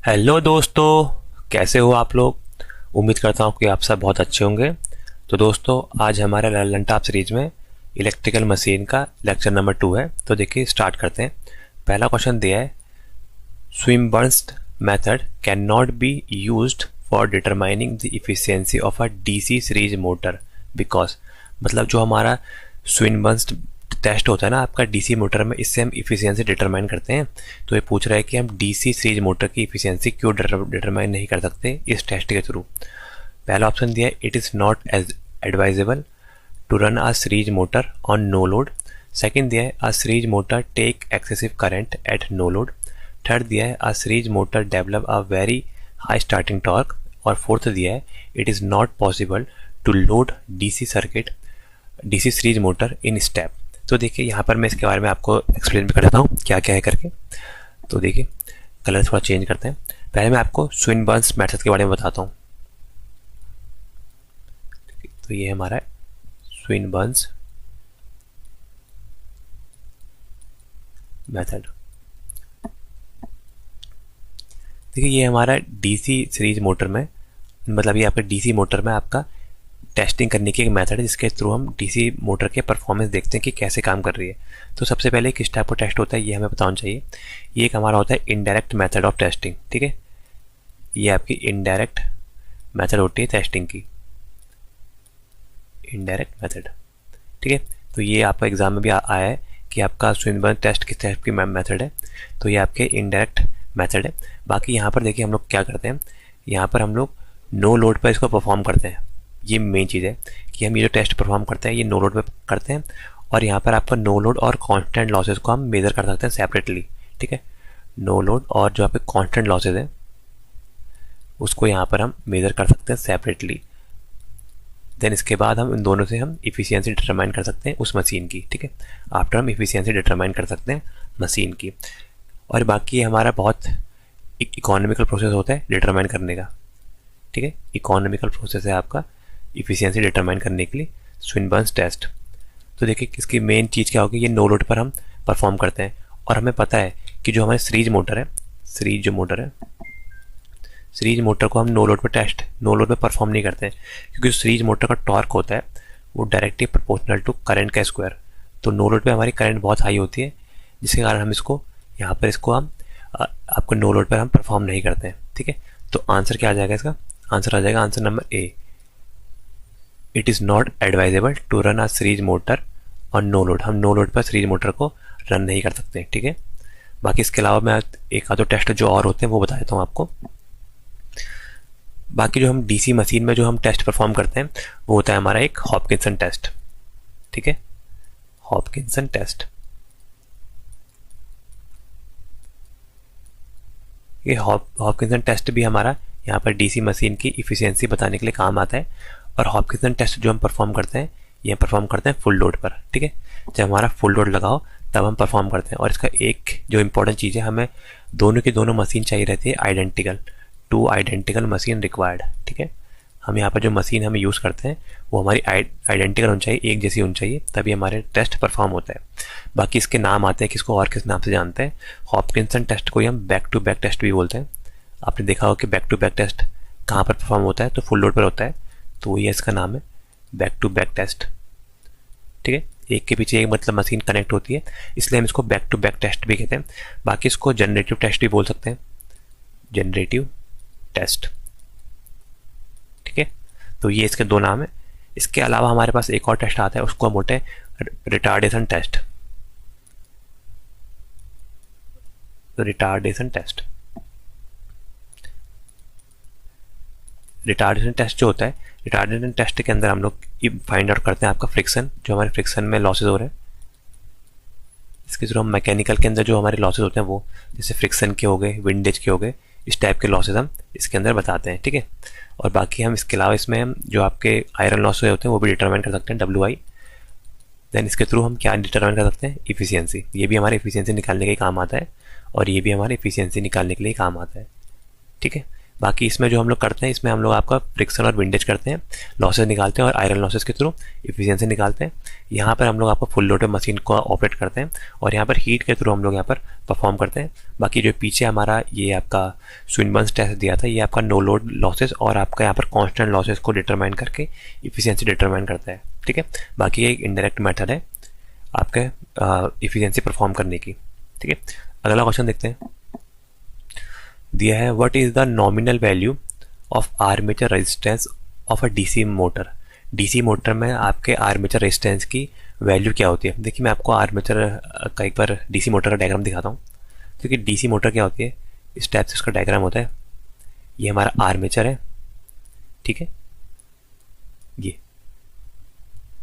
Hello दोस्तों, कैसे हो आप लोग। उम्मीद करता हूँ कि आप सब बहुत अच्छे होंगे। तो दोस्तों, आज हमारे लर्न टॉप सीरीज में इलेक्ट्रिकल मशीन का लेक्चर नंबर 2 है। तो देखिए, स्टार्ट करते हैं। पहला क्वेश्चन दिया है, Swinburne's method can not be used for determining the efficiency of a DC series motor because. मतलब जो हमारा स्विनबर्न्स टेस्ट होता है ना आपका डीसी मोटर में, इससे हम इफिशियंसी डिटरमाइन करते हैं। तो ये पूछ रहा है कि हम डीसी सीरीज मोटर की इफिशियंसी क्यों डिटरमाइन नहीं कर सकते इस टेस्ट के थ्रू। पहला ऑप्शन दिया है, it is not as advisable to run a series motor on no load. Second दिया है, a series motor take excessive current at no load. Third दिया है, a series motor develop a very high starting torque. और fourth दिया है, it is not possible to load DC circuit DC series motor in step. तो देखिए, यहाँ पर मैं इसके बारे में आपको एक्सप्लेन भी कर देता हूँ क्या क्या है करके। तो देखिए, कलर थोड़ा चेंज करते हैं। पहले मैं आपको स्विनबर्न्स मेथड के बारे में बताता हूँ। तो ये हमारा स्विनबर्न्स मेथड। देखिए, ये हमारा डीसी सीरीज मोटर में, मतलब ये आपका डीसी मोटर में आपका टेस्टिंग करने की एक मेथड है जिसके थ्रू हम डीसी मोटर के परफॉर्मेंस देखते हैं कि कैसे काम कर रही है। तो सबसे पहले किस टाइप का टेस्ट होता है ये हमें बताना चाहिए। ये एक हमारा होता है इनडायरेक्ट मेथड ऑफ टेस्टिंग। ठीक है, ये आपकी इनडायरेक्ट मेथड होती है टेस्टिंग की, इनडायरेक्ट मेथड। ठीक है, तो ये आपका एग्जाम में भी आया है कि आपका स्विनबर्न टेस्ट किस टाइप की मेथड है। तो ये आपके इनडायरेक्ट मेथड है। बाकी यहाँ पर देखिए हम लोग क्या करते हैं, यहाँ पर हम लोग नो लोड पर इसको परफॉर्म करते हैं। ये मेन चीज़ है कि हम ये जो टेस्ट परफॉर्म करते हैं ये नो लोड पे करते हैं। और यहाँ पर आपका नो लोड और कांस्टेंट लॉसेस को हम मेजर कर सकते हैं सेपरेटली। ठीक है, नो लोड और जो आपके कांस्टेंट लॉसेस है उसको यहाँ पर हम मेजर कर सकते हैं सेपरेटली। देन इसके बाद हम इन दोनों से हम इफिशियंसी डिटरमाइन कर सकते हैं उस मशीन की। ठीक है, आफ्टर हम इफिशियंसी डिटरमाइन कर सकते हैं मशीन की। और बाकी हमारा बहुत इकोनॉमिकल प्रोसेस होता है डिटरमाइन करने का। ठीक है, इकोनॉमिकल प्रोसेस है आपका इफिशियंसी डिटरमाइन करने के लिए स्विनबर्न्स टेस्ट। तो देखिए, इसकी मेन चीज़ क्या होगी, ये नो लोड पर हम परफॉर्म करते हैं। और हमें पता है कि जो हमारी सीरीज मोटर है, सीरीज मोटर को हम नो लोड पर परफॉर्म नहीं करते हैं, क्योंकि सीरीज मोटर का टॉर्क होता है वो डायरेक्टली प्रोपोर्शनल टू करंट का स्क्वायर। तो नो लोड पे हमारी करंट बहुत हाई होती है, जिसके कारण हम इसको यहाँ पर हम आपको नो लोड पर हम परफॉर्म नहीं करते हैं। ठीक है, तो आंसर क्या आ जाएगा इसका, आंसर आ जाएगा answer number A, it is not advisable to run a series motor और नो लोड। हम नो लोड पर सीरीज मोटर को रन नहीं कर सकते। ठीक है, बाकी इसके अलावा मैं एक आधो टेस्ट जो और होते हैं वो बता देता हूँ आपको। बाकी जो हम डीसी मशीन में जो हम टेस्ट परफॉर्म करते हैं वो होता है हमारा एक हॉपकिंसन टेस्ट। ठीक है, हॉपकिंसन टेस्ट। ये हॉपकिंसन टेस्ट भी हमारा यहाँ पर डीसी मशीन की इफिशियंसी बताने के लिए काम आता है। और हॉपकिंसन टेस्ट जो हम परफॉर्म करते हैं ये परफॉर्म करते हैं फुल लोड पर। ठीक है, जब हमारा फुल लोड लगाओ तब हम परफॉर्म करते हैं। और इसका एक जो इंपॉर्टेंट चीज़ है, हमें दोनों की दोनों मशीन चाहिए रहती है identical, two identical machine required. ठीक है, हम यहाँ पर जो मशीन हम यूज़ करते हैं वो हमारी आइडेंटिकल होनी चाहिए, एक जैसी होनी चाहिए, तभी हमारे टेस्ट परफॉर्म होता है। बाकी इसके नाम आते हैं, किसको और किस नाम से जानते हैं। हॉपकिंसन टेस्ट को ही हम बैक टू बैक टेस्ट भी बोलते हैं। आपने देखा हो कि बैक टू बैक टेस्ट कहाँ पर परफॉर्म होता है, तो फुल लोड पर होता है। तो ये इसका नाम है बैक टू बैक टेस्ट। ठीक है, एक के पीछे एक मतलब मशीन कनेक्ट होती है, इसलिए हम इसको बैक टू बैक टेस्ट भी कहते हैं। बाकी इसको जनरेटिव टेस्ट भी बोल सकते हैं, जनरेटिव टेस्ट। ठीक है, तो ये इसके दो नाम है। इसके अलावा हमारे पास एक और टेस्ट आता है, उसको हम बोलते हैं retardation test. Retardation test, retardation test जो होता है, रिटार्डेशन टेस्ट के अंदर हम लोग फाइंड आउट करते हैं आपका फ्रिक्शन, जो हमारे फ्रिक्शन में लॉसेज हो रहे हैं। इसके थ्रू हम मैकेनिकल के अंदर जो हमारे लॉसेज होते हैं वो, जैसे फ्रिक्शन के हो गए, विंडेज के हो गए, इस टाइप के लॉसेज हम इसके अंदर बताते हैं। ठीक है, और बाकी हम इसके अलावा इसमें हम जो आपके आयरन लॉसेज होते हैं वो भी डिटरमाइन कर सकते हैं, WI। देन इसके थ्रू हम क्या डिटरमाइन कर सकते हैं, इफिशियंसी। ये भी हमारी इफिशियंसी निकालने के काम आता है और ये भी हमारी इफिशियंसी निकालने के लिए काम आता है। ठीक है, बाकी इसमें जो हम लोग करते हैं, इसमें हम लोग आपका फ्रिक्शन और विंडेज करते हैं, लॉसेस निकालते हैं और आयरन लॉसेस के थ्रू इफिशियंसी निकालते हैं। यहाँ पर हम लोग आपको फुल लोडेड मशीन को ऑपरेट करते हैं और यहाँ पर हीट के थ्रू हम लोग यहाँ पर परफॉर्म करते हैं। बाकी जो पीछे हमारा ये आपका स्विनबर्न्स टेस्ट दिया था, ये आपका नो लोड लॉसेस और आपका यहाँ पर कॉन्स्टेंट लॉसेस को डिटरमाइन करके इफिशियंसी डिटरमाइन करता है। ठीक है, बाकी ये एक इनडायरेक्ट मेथड है आपके इफिशियंसी परफॉर्म करने की। ठीक है, अगला क्वेश्चन देखते हैं। दिया है what is the nominal value of armature resistance of a DC motor. DC motor में आपके आर्मेचर रेजिस्टेंस की वैल्यू क्या होती है। देखिए मैं आपको आर्मेचर का एक बार डीसी मोटर का डायग्राम दिखाता हूँ। क्योंकि डीसी मोटर क्या होती है, इस टाइप से इसका डायग्राम होता है। ये हमारा आर्मेचर है, ठीक है, ये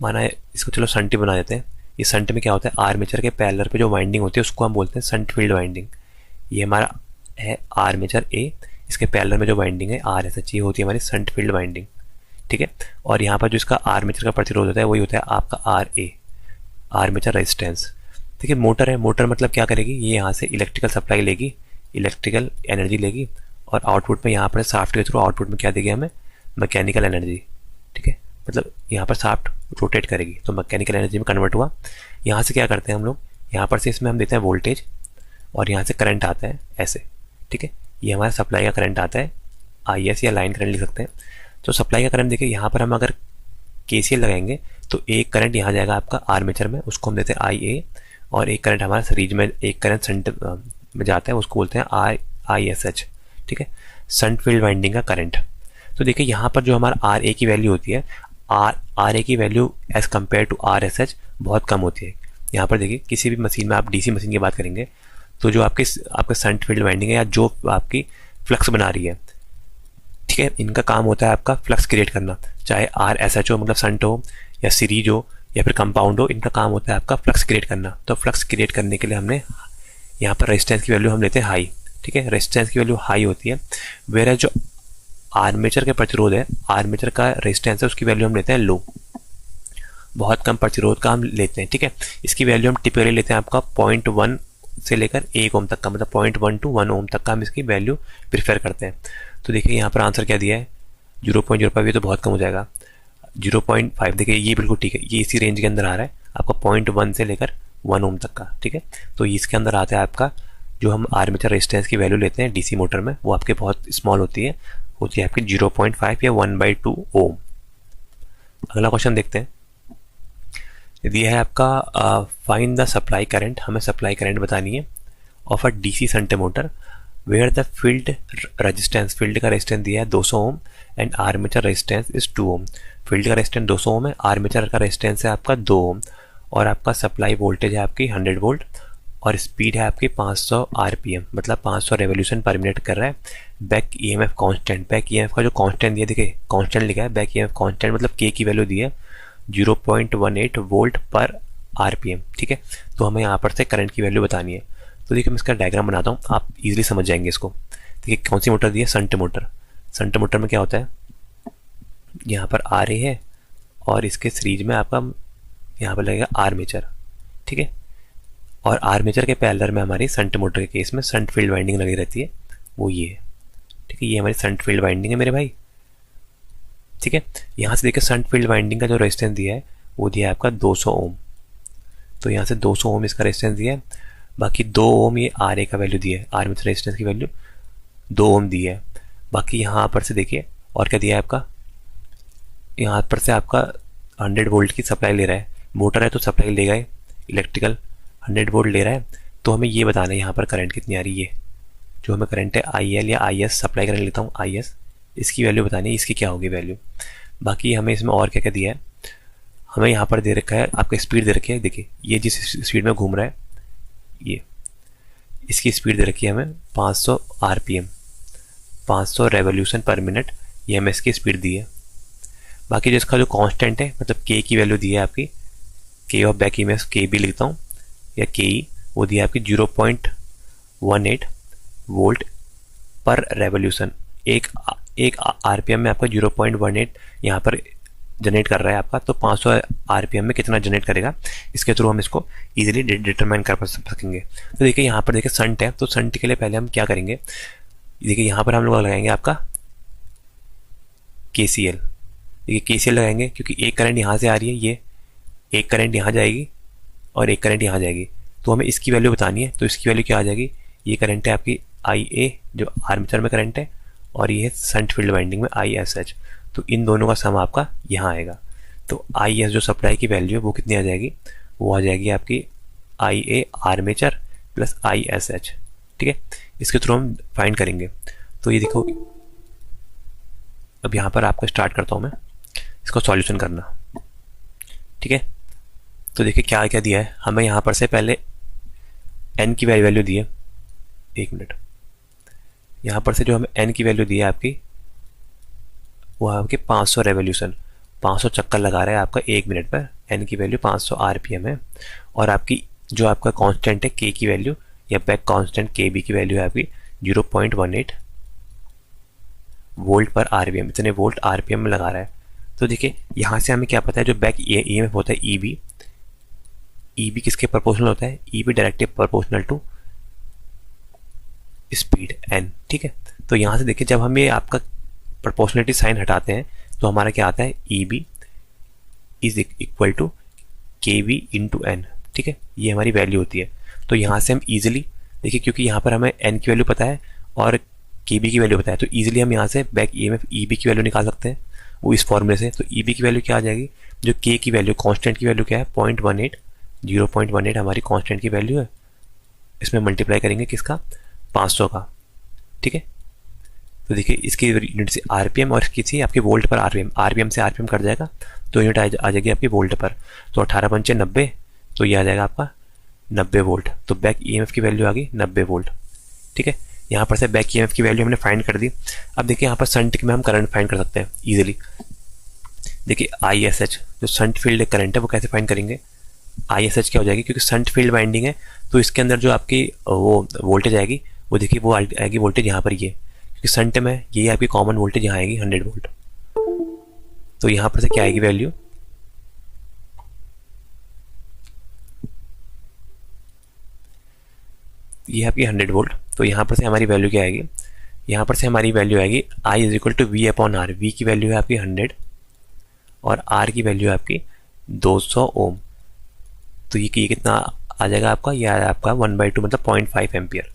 माना है, इसको चलो संट बना देते हैं। ये संट में क्या होता है, आर्मेचर के पैरेलल पे जो वाइंडिंग होती है उसको हम बोलते हैं संट फील्ड वाइंडिंग। ये हमारा है आर्मेचर ए, इसके पैरेलल में जो वाइंडिंग है आर एस एच, ये होती है हमारी संट फील्ड वाइंडिंग। ठीक है, और यहाँ पर जो इसका आर्मेचर का प्रतिरोध होता है वही होता है आपका आर ए, आर्मेचर रेजिस्टेंस। देखिए मोटर है, मोटर मतलब क्या करेगी, ये यहाँ से इलेक्ट्रिकल सप्लाई लेगी, इलेक्ट्रिकल एनर्जी लेगी और आउटपुट में यहाँ पर शाफ्ट के थ्रू आउटपुट में क्या देगी हमें, मैकेनिकल एनर्जी। ठीक है, मतलब यहाँ पर शाफ्ट रोटेट करेगी तो मैकेनिकल एनर्जी में कन्वर्ट हुआ। यहाँ से क्या करते हैं हम लोग, यहाँ पर से इसमें हम देते हैं वोल्टेज और यहाँ से करंट आता है ऐसे। ठीक है, ये हमारा सप्लाई का करंट आता है, आई एस या लाइन करंट लिख सकते हैं। तो सप्लाई का करंट देखिए, यहाँ पर हम अगर केसीएल लगाएंगे तो एक करंट यहाँ जाएगा आपका आर्मेचर में, उसको हम देते हैं आई ए, और एक करंट हमारा सीरीज में एक करंट संट में जाता है, उसको बोलते हैं आई एस एच। ठीक है, संट फील्ड वाइंडिंग का करंट। तो देखिए यहाँ पर जो हमारा आर ए की वैल्यू होती है, आर ए की value as compare to R S H बहुत कम होती है। यहाँ पर देखिए किसी भी मशीन में आप डीसी मशीन की बात करेंगे तो जो आपके संट फील्ड वाइंडिंग है या जो आपकी फ्लक्स बना रही है, ठीक है, इनका काम होता है आपका फ्लक्स क्रिएट करना, चाहे आर एस एच हो मतलब संट हो या सीरीज हो या फिर कंपाउंड हो, इनका काम होता है आपका फ्लक्स क्रिएट करना। तो फ्लक्स क्रिएट करने के लिए हमने यहाँ पर रेजिस्टेंस की वैल्यू हम लेते हैं हाई। ठीक है, रेजिस्टेंस की वैल्यू हाई होती है, वेयर जो आर्मेचर का प्रतिरोध है, आर्मेचर का रेजिस्टेंस है, उसकी वैल्यू हम लेते हैं लो, बहुत कम प्रतिरोध का हम लेते हैं। ठीक है, इसकी वैल्यू हम टिपिकली लेते हैं आपका 0.1 से लेकर 1 ओम तक का, मतलब 0.1 to 1 ओम तक का हम इसकी वैल्यू प्रीफर करते हैं। तो देखिए यहाँ पर आंसर क्या दिया है, 0.05, ये तो बहुत कम हो जाएगा। 0.5 देखिए ये बिल्कुल ठीक है, ये इसी रेंज के अंदर आ रहा है आपका 0.1 से लेकर 1 ओम तक का। ठीक है, तो इसके अंदर आता है आपका जो हम आर्मेचर रेजिस्टेंस की वैल्यू लेते हैं डीसी मोटर में, वो आपके बहुत स्मॉल होती है आपकी 0.5 या 1/2 ओम। अगला क्वेश्चन देखते हैं। दिया है आपका फाइंड द सप्लाई करंट, हमें सप्लाई करंट बतानी है of a DC shunt motor where the field resistance, field का रेजिस्टेंस दिया है 200 ohm and armature resistance is 2 ohm. Field का रेजिस्टेंस 200 ओम है, आर्मेचर का रेजिस्टेंस है आपका 2 ओम और आपका सप्लाई वोल्टेज है आपकी 100 वोल्ट और स्पीड है आपकी 500 आरपीएम, मतलब 500 रेवोल्यूशन पर मिनट कर रहा है। Back EMF constant, back EMF का जो कांस्टेंट दिया, देखिए कांस्टेंट लिखा है, बैक ईएमएफ कांस्टेंट मतलब के की वैल्यू दी है 0.18 वोल्ट पर आरपीएम। ठीक है, तो हमें यहाँ पर से करंट की वैल्यू बतानी है। तो देखिए मैं इसका डायग्राम बनाता हूँ, आप इजीली समझ जाएंगे इसको। देखिए कौन सी मोटर दी है, संट मोटर। संट मोटर में क्या होता है, यहाँ पर आर ए है और इसके सीरीज में आपका यहाँ पर लगेगा आर्मेचर। ठीक है, और आर्मेचर के पैरेलल में हमारी संट मोटर के केस में संट फील्ड वाइंडिंग लगी रहती है, वो ये है। ठीक है, ये हमारी संट फील्ड वाइंडिंग है मेरे भाई। ठीक है, यहाँ से देखिए संट फील्ड वाइंडिंग का जो रेजिस्टेंस दिया है वो दिया है आपका 200 ओम, तो यहाँ से 200 ओम इसका रेजिस्टेंस दिया है। बाकी 2 ओम ये आर ए का वैल्यू दिया है, आर्मेचर रेजिस्टेंस की वैल्यू 2 ओम दी है। बाकी यहाँ पर से देखिए और क्या दिया है आपका, यहाँ पर से आपका 100 वोल्ट की सप्लाई ले रहा है, मोटर है तो सप्लाई लेगा इलेक्ट्रिकल 100 वोल्ट ले रहा है। तो हमें ये बताना है यहाँ पर करंट कितनी आ रही है, जो हमें करंट है आई एल या आई एस, सप्लाई करंट लेता हूँ आई एस, इसकी वैल्यू बतानी है, इसकी क्या होगी वैल्यू। बाकी हमें इसमें और क्या क्या दिया है, हमें यहाँ पर दे रखा है आपका स्पीड दे रखी है। देखिए ये जिस स्पीड में घूम रहा है, ये इसकी स्पीड दे रखी है हमें 500 आरपीएम, 500 रेवोल्यूशन पर मिनट, ये हमें इसकी स्पीड दी है। बाकी जो इसका जो कांस्टेंट है, मतलब के की वैल्यू दी है आपकी, के ऑफ बैक ई में के भी लिखता हूँ या के ई, वो दी है आपकी 0.18 वोल्ट पर रेवोल्यूशन। एक आरपीएम में आपका 0.18 यहाँ पर जनरेट कर रहा है आपका, तो 500 आरपीएम में कितना जनरेट करेगा, इसके थ्रू हम इसको इजीली डिटरमाइन कर सकेंगे। तो देखिए यहाँ पर देखिए संट है, तो संट के लिए पहले हम क्या करेंगे, देखिए यहाँ पर हम लोग लगाएंगे आपका KCL। देखिए KCL लगाएंगे क्योंकि एक करंट यहाँ से आ रही है, ये एक करंट यहाँ जाएगी और एक करंट यहाँ जाएगी, तो हमें इसकी वैल्यू बतानी है। तो इसकी वैल्यू क्या आ जाएगी, ये करंट है आपकी IA जो आर्मेचर में करंट है, और ये है शंट फील्ड वाइंडिंग में ISH। तो इन दोनों का सम आपका यहाँ आएगा। तो IS जो सप्लाई की वैल्यू है वो कितनी आ जाएगी, वो आ जाएगी आपकी IA आर्मेचर प्लस ISH। ठीक है, इसके थ्रू हम फाइंड करेंगे। तो ये देखो, अब यहाँ पर आपको स्टार्ट करता हूँ मैं इसको सॉल्यूशन करना। ठीक है, तो देखिए क्या क्या दिया है हमें। यहाँ पर से पहले n की वैल्यू दी है, एक मिनट, यहाँ पर से जो हमें n की वैल्यू दी है आपकी, वो है आपकी 500 रेवोल्यूशन, 500 चक्कर लगा रहा है आपका एक मिनट पर। n की वैल्यू 500 RPM है। और आपकी जो आपका कांस्टेंट है k की वैल्यू, या बैक कांस्टेंट KB की वैल्यू है आपकी 0.18 वोल्ट पर RPM, इतने वोल्ट RPM में लगा रहा है। तो देखिए यहाँ से हमें क्या पता है, जो बैक EMF होता है EB किसके प्रोपोर्शनल होता है, EB directly proportional to speed n। ठीक है, तो यहाँ से देखिए जब हम ये आपका प्रोपोर्शनलिटी साइन हटाते हैं तो हमारा क्या आता है, EB is equal to KB into n। ठीक है, ये हमारी वैल्यू होती है। तो यहाँ से हम इजीली देखिए, क्योंकि यहाँ पर हमें n की वैल्यू पता है और KB की वैल्यू पता है, तो इजीली हम यहाँ से बैक EMF EB की वैल्यू निकाल सकते हैं वो इस फॉर्मूले से। तो EB की वैल्यू क्या आ जाएगी, जो K की वैल्यू कांस्टेंट की वैल्यू क्या है 0.18, 0.18 हमारी कांस्टेंट की वैल्यू है। इसमें मल्टीप्लाई करेंगे किसका, 500 का। ठीक है, तो देखिए इसकी यूनिट से RPM और इसकी थी आपकी वोल्ट पर RPM से RPM कट जाएगा तो यूनिट आ जाएगी आपकी वोल्ट पर। तो 18 पंचे 90, तो ये आ जाएगा आपका 90 वोल्ट। तो बैक EMF की वैल्यू आ गई 90 वोल्ट। ठीक है, यहाँ पर से बैक EMF की वैल्यू हमने फाइंड कर दी। अब देखिए यहाँ पर शंट में हम करंट फाइंड कर सकते हैं इजीली। देखिए ISH जो शंट फील्ड करंट है वो कैसे फाइंड करेंगे, ISH क्या हो जाएगी, क्योंकि शंट फील्ड वाइंडिंग है तो इसके अंदर जो आपकी वो वोल्टेज आएगी, वो देखिए वो आएगी वोल्टेज यहाँ पर, ये क्योंकि शंट में ये आपकी कॉमन वोल्टेज यहाँ आएगी 100 वोल्ट। तो यहाँ पर से क्या आएगी वैल्यू, ये आपकी 100 वोल्ट। तो यहाँ पर से हमारी वैल्यू क्या आएगी, यहाँ पर से हमारी वैल्यू आएगी I is equal to V upon R। V की वैल्यू है आपकी 100 और R की वैल्यू है आपकी 200 ओम। तो ये कितना आ जाएगा आपका, ये आया आपका 1/2 मतलब 0.5 एम्पियर।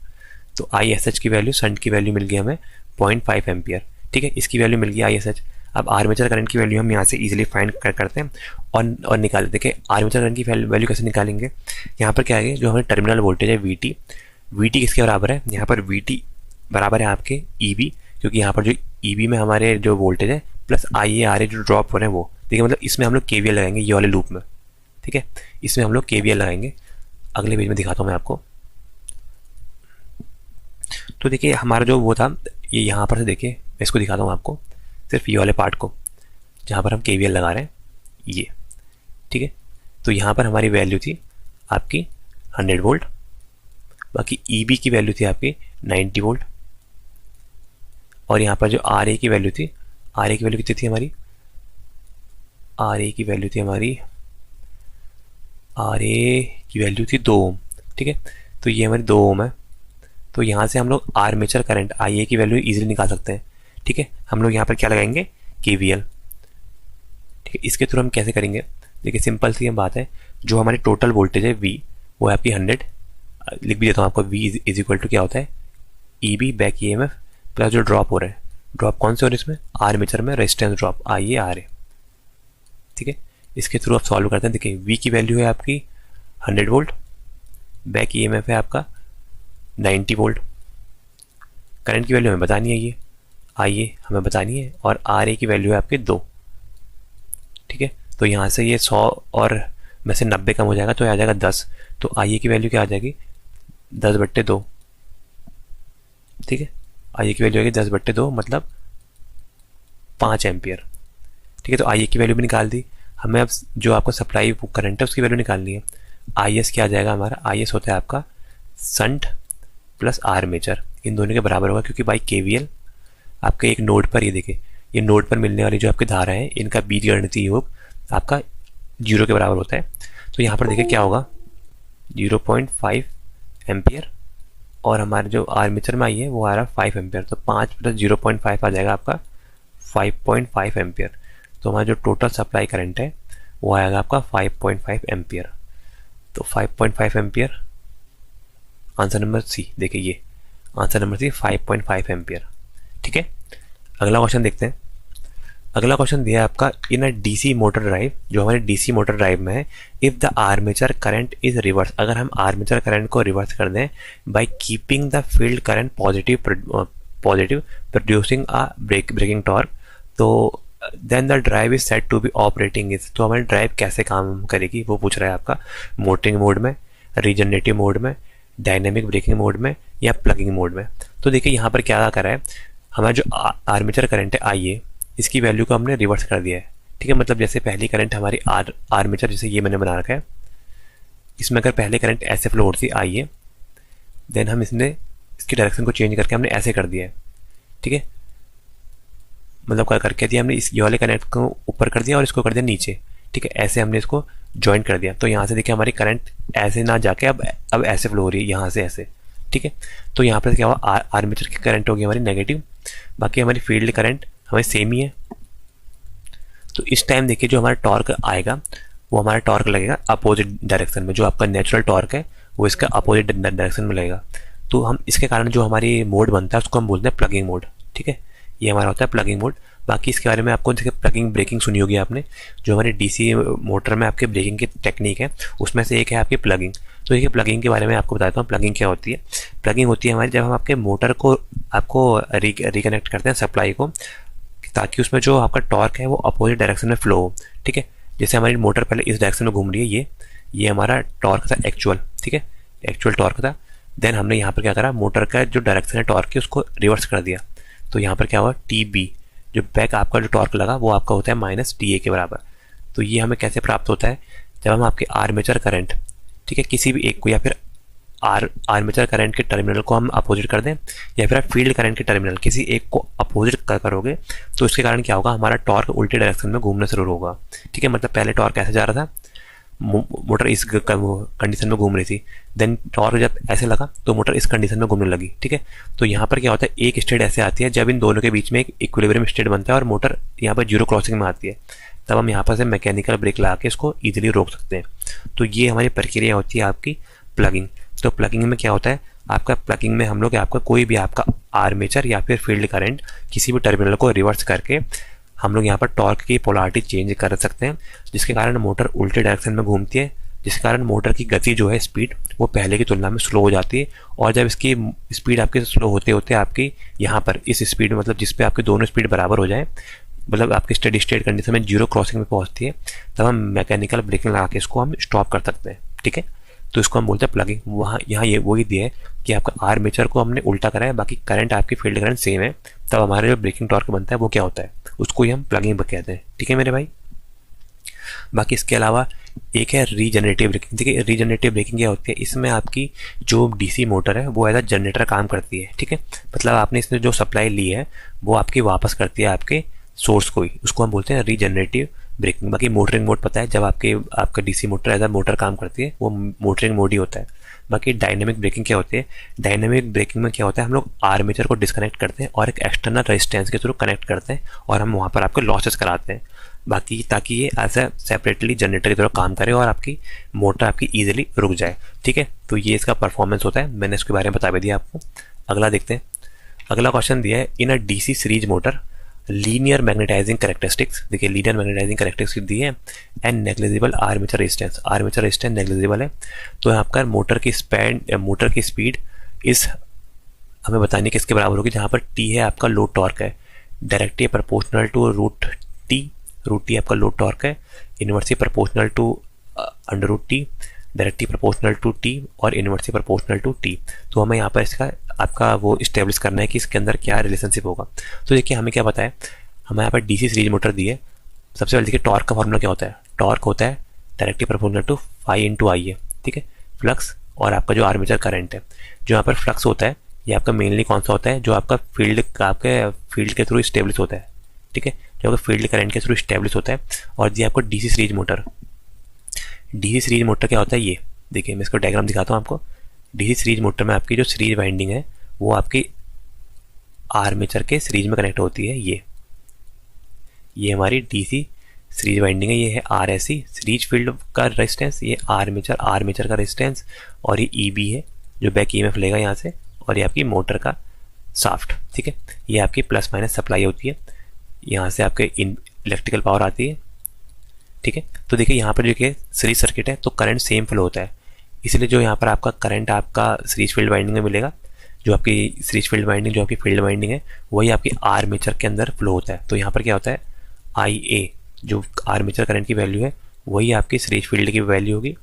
तो ISH की वैल्यू, शंट की वैल्यू मिल गई हमें 0.5 एम्पियर। ठीक है, इसकी वैल्यू मिल गई ISH। अब आर्मेचर करंट की वैल्यू हम यहाँ से इजीली फाइंड करते हैं और निकाल देखिए आर्मेचर करंट की वैल्यू कैसे निकालेंगे। यहाँ पर क्या है, जो हमारे टर्मिनल वोल्टेज है VT किसके बराबर है, यहाँ पर VT बराबर है आपके EB, क्योंकि यहाँ पर जो EB में हमारे जो वोल्टेज है प्लस IARA जो ड्रॉप हो रहे हैं वो। देखिए मतलब इसमें हम लोग KVL लगाएंगे ये वाले लूप में। ठीक है, इसमें हम लोग KVL लगाएंगे, अगले पेज में दिखाता हूँ मैं आपको। तो देखिए हमारा जो वो था, ये यहाँ पर से देखिए मैं इसको दिखाता हूँ आपको, सिर्फ ये वाले पार्ट को जहाँ पर हम KVL लगा रहे हैं ये। ठीक है, तो यहाँ पर हमारी वैल्यू थी आपकी 100 वोल्ट, बाकी EB की वैल्यू थी आपकी 90 वोल्ट, और यहाँ पर जो RA की वैल्यू थी, RA की वैल्यू कितनी थी हमारी, RA की वैल्यू थी हमारी, RA की वैल्यू थी 2 ओम। ठीक है, तो ये हमारी 2 ओम है। तो यहाँ से हम लोग आर्मेचर करंट IA की वैल्यू इजीली निकाल सकते हैं। ठीक है, हम लोग यहाँ पर क्या लगाएंगे, KVL। ठीक है, इसके थ्रू हम कैसे करेंगे, देखिए सिंपल सी बात है, जो हमारी टोटल वोल्टेज है V वो है आपकी 100, लिख भी देता हूँ आपको। V इज इक्वल टू क्या होता है, EB बैक EMF प्लस जो ड्रॉप हो रहा है, ड्रॉप कौन से हो रहे हैं इसमें, आर्मेचर में रेजिस्टेंस ड्रॉप IARA। ठीक है, इसके थ्रू आप सॉल्व करते हैं। देखिए V की वैल्यू है आपकी 100 वोल्ट, बैक EMF है आपका 90 वोल्ट, करंट की वैल्यू हमें बतानी है, ये IA हमें बतानी है, और RA की वैल्यू है आपके 2। ठीक है, तो यहाँ से ये 100 और में से 90 कम हो जाएगा तो आ जाएगा 10। तो IA की वैल्यू क्या आ जाएगी, 10/2। ठीक है, IA की वैल्यू आएगी 10/2 मतलब 5 एम्पियर। ठीक है, तो IA की वैल्यू भी निकाल दी हमें। अब जो आपका सप्लाई करंट है उसकी वैल्यू निकालनी है। IS क्या आ जाएगा हमारा, IS होता है आपका शंट प्लस आर्मेचर, इन दोनों के बराबर होगा, क्योंकि बाई KVL आपके एक नोड पर, ये देखिए ये नोड पर मिलने वाली जो आपकी धारा है इनका बीजगणितीय योग आपका 0 के बराबर होता है। तो यहाँ पर देखिए क्या होगा, 0.5 एम्पियर और हमारे जो आर्मेचर में आई है वो आ रहा है 5 एम्पियर। तो 5 प्लस 0.5 आ जाएगा आपका 5.5 एम्पियर। तो हमारा जो टोटल सप्लाई करंट है वो आएगा आपका 5.5 एम्पियर। तो 5.5 एम्पियर आंसर नंबर सी। देखिए ये आंसर नंबर सी 5.5 एम्पियर। ठीक है, अगला क्वेश्चन देखते हैं। अगला क्वेश्चन दिया है आपका, in a DC motor drive, जो हमारे डीसी मोटर ड्राइव में है, if the armature current is reverse, अगर हम आर्मेचर करंट को रिवर्स कर दें by keeping the field current positive producing a braking torque, तो then the drive is set to be operating is. तो हमारी ड्राइव कैसे काम करेगी वो पूछ रहा है आपका, मोटरिंग मोड में, रीजनरेटिव मोड में, डायनेमिक ब्रेकिंग मोड में या प्लगिंग मोड में। तो देखिए यहाँ पर क्या करा है, हमारा जो आर्मेचर करंट है आई है, इसकी वैल्यू को हमने रिवर्स कर दिया है। ठीक है, मतलब जैसे पहली करंट हमारी आर्मेचर, जैसे ये मैंने बना रखा है, इसमें अगर पहले करंट ऐसे फ्लो होती आई है, देन हम इसने इसकी डायरेक्शन को चेंज करके हमने ऐसे कर दिया है। ठीक है, मतलब क्या करके दिया हमने, इस ये वाले करंट को ऊपर कर दिया और इसको कर दिया नीचे। ठीक है, ऐसे हमने इसको ज्वाइन कर दिया। तो यहाँ से देखिए हमारी करंट ऐसे ना जाके अब ऐसे फ्लो हो रही है, यहाँ से ऐसे। ठीक है, तो यहाँ पर क्या हुआ, आर्मेचर की करंट होगी हमारी नेगेटिव, बाकी हमारी फील्ड करंट हमारी सेम ही है। तो इस टाइम देखिए जो हमारा टॉर्क आएगा वो हमारा टॉर्क लगेगा अपोजिट डायरेक्शन में। जो आपका नेचुरल टॉर्क है वो इसका अपोजिट डायरेक्शन में लगेगा। तो हम इसके कारण जो हमारी मोड बनता है उसको हम बोलते हैं प्लगिंग मोड। ठीक है, ये हमारा होता है प्लगिंग मोड। बाकी इसके बारे में आपको देखिए प्लगिंग ब्रेकिंग सुनी होगी आपने, जो हमारी डीसी मोटर में आपके ब्रेकिंग की टेक्निक है उसमें से एक है आपकी प्लगिंग। तो देखिए प्लगिंग के बारे में आपको बताता हूँ प्लगिंग क्या होती है। प्लगिंग होती है हमारी जब हम आपके मोटर को रिकनेक्ट करते हैं सप्लाई को, ताकि उसमें जो आपका टॉर्क है वो अपोजिट डायरेक्शन में फ्लो हो। ठीक है, जैसे हमारी मोटर पहले इस डायरेक्शन में घूम रही है, ये हमारा टॉर्क था एक्चुअल। ठीक है, एक्चुअल टॉर्क था। देन हमने यहाँ पर क्या करा, मोटर का जो डायरेक्शन है टॉर्क की उसको रिवर्स कर दिया। तो यहाँ पर क्या हुआ, टी बी, जो बैक आपका जो टॉर्क लगा वो आपका होता है माइनस टी ए के बराबर। तो ये हमें कैसे प्राप्त होता है, जब हम आपके आर्मेचर करंट, ठीक है, किसी भी एक को, या फिर आर्मेचर करंट के टर्मिनल को हम अपोजिट कर दें, या फिर आप फील्ड करंट के टर्मिनल किसी एक को अपोजिट करोगे, तो इसके कारण क्या होगा, हमारा टॉर्क उल्टे डायरेक्शन में घूमना शुरू होगा। ठीक है, मतलब पहले टॉर्क ऐसे जा रहा था, मोटर इस कंडीशन में घूम रही थी, देन टॉर्क जब ऐसे लगा तो मोटर इस कंडीशन में घूमने लगी। ठीक है, तो यहाँ पर क्या होता है, एक स्टेट ऐसे आती है जब इन दोनों के बीच में एक इक्विलिब्रियम स्टेट बनता है और मोटर यहाँ पर जीरो क्रॉसिंग में आती है, तब हम यहाँ पर से मैकेनिकल ब्रेक लगा के इसको ईजिली रोक सकते हैं। तो ये हमारी प्रक्रिया होती है आपकी प्लगिंग। तो प्लगिंग में क्या होता है, आपका प्लगिंग में हम लोग आपका कोई भी आपका आर्मेचर या फिर फील्ड करंट किसी भी टर्मिनल को रिवर्स करके हम लोग यहाँ पर टॉर्क की पोलैरिटी चेंज कर सकते हैं, जिसके कारण मोटर उल्टे डायरेक्शन में घूमती है, जिसके कारण मोटर की गति जो है, स्पीड, वो पहले की तुलना में स्लो हो जाती है। और जब इसकी स्पीड आपकी स्लो होते होते आपकी यहाँ पर इस स्पीड में, मतलब जिस पे आपकी दोनों स्पीड बराबर हो जाए, मतलब आपकी स्टेडी स्टेट कंडीशन में जीरो क्रॉसिंग में पहुँचती है, तब हम मैकेनिकल ब्रेकिंग लगा के इसको हम स्टॉप कर सकते हैं। ठीक है, तो इसको हम बोलते हैं प्लगिंग। वहाँ यहाँ ये वही दिया है कि आपका आर्मेचर को हमने उल्टा करा है, बाकी करंट आपकी फील्ड करंट सेम है, तब हमारे जो ब्रेकिंग टॉर्क बनता है वो क्या होता है, उसको ही हम प्लगिंग कहते हैं। ठीक है मेरे भाई, बाकी इसके अलावा एक है रीजनरेटिव ब्रेकिंग। देखिए रीजनरेटिव ब्रेकिंग क्या होती है, इसमें आपकी जो डीसी मोटर है वो एज अ जनरेटर काम करती है। ठीक है, मतलब आपने इसमें जो सप्लाई ली है वो आपकी वापस करती है आपके सोर्स को ही, उसको हम बोलते हैं रीजनरेटिव ब्रेकिंग। बाकी मोटरिंग मोड पता है, जब आपका DC motor as a motor काम करती है वो मोटरिंग मोड ही होता है। बाकी डायनेमिक ब्रेकिंग क्या होती है, डायनेमिक ब्रेकिंग में क्या होता है, हम लोग आर्मेचर को डिस्कनेक्ट करते हैं और एक एक्सटर्नल रेजिस्टेंस के थ्रू कनेक्ट करते हैं और हम वहाँ पर आपके लॉसेस कराते हैं, बाकी ताकि ये एज ए सेपरेटली जनरेटर की तरह काम करे और आपकी मोटर आपकी ईजिली रुक जाए। ठीक है, तो ये इसका परफॉर्मेंस होता है, मैंने इसके बारे में बता भी दिया आपको। अगला देखते हैं। अगला क्वेश्चन दिया है, in a DC series motor linear magnetizing characteristics. देखिए लीनियर मैग्नेटाइजिंग कैरेक्टरिस्टिक्स दी है and negligible armature resistance. Armature resistance negligible है, तो आपका मोटर की स्पीड इस हमें बतानी किसके बराबर होगी, जहाँ पर टी है आपका लोड टॉर्क है, directly proportional to root T आपका लोड टॉर्क है, inversely proportional to under root T, directly proportional to T और इनवर्सली प्रोपोर्शनल टू टी। तो हमें यहाँ पर इसका आपका वो इस्टेब्लिश करना है कि इसके अंदर क्या रिलेशनशिप होगा। तो देखिए हमें क्या पता है, हमें यहाँ पर डीसी सीरीज मोटर दी है। सबसे पहले देखिए टॉर्क का फॉर्मूला क्या होता है, टॉर्क होता है directly proportional to phi into I है। ठीक है, फ्लक्स और आपका जो आर्मेचर करंट है, जो यहाँ पर फ्लक्स होता है ये आपका मेनली कौन सा होता है, जो आपका फील्ड के थ्रू इस्टेब्लिश होता है। ठीक है, जो आपका फील्ड करंट के थ्रू इस्टेब्लिश होता है। और ये आपको डीसी सीरीज मोटर क्या होता है, ये देखिए मैं इसको डायग्राम दिखाता हूँ आपको। डीसी सीरीज मोटर में आपकी जो सीरीज वाइंडिंग है वो आपकी आर्मेचर के सीरीज में कनेक्ट होती है। ये हमारी डीसी सीरीज वाइंडिंग है, ये है आरएससी सीरीज फील्ड का रेजिस्टेंस, ये आर्मेचर का रेजिस्टेंस, और ये ईबी है जो बैक ईएमएफ लेगा यहाँ से, और ये आपकी मोटर का शाफ्ट। ठीक है, ये आपकी प्लस माइनस सप्लाई होती है, यहाँ से आपके इलेक्ट्रिकल पावर आती है। ठीक है, तो देखिए यहाँ पर देखिए सीरीज सर्किट है तो करंट सेम फ्लो होता है, इसलिए जो यहाँ पर आपका करंट आपका सीरीज फील्ड वाइंडिंग में मिलेगा, जो आपकी सीरीज फील्ड वाइंडिंग जो आपकी फील्ड वाइंडिंग है वही आपकी आर्मेचर के अंदर फ्लो होता है। तो यहाँ पर क्या होता है, IA जो आर्मेचर करंट की वैल्यू है वही आपकी सीरीज फील्ड की वैल्यू होगी,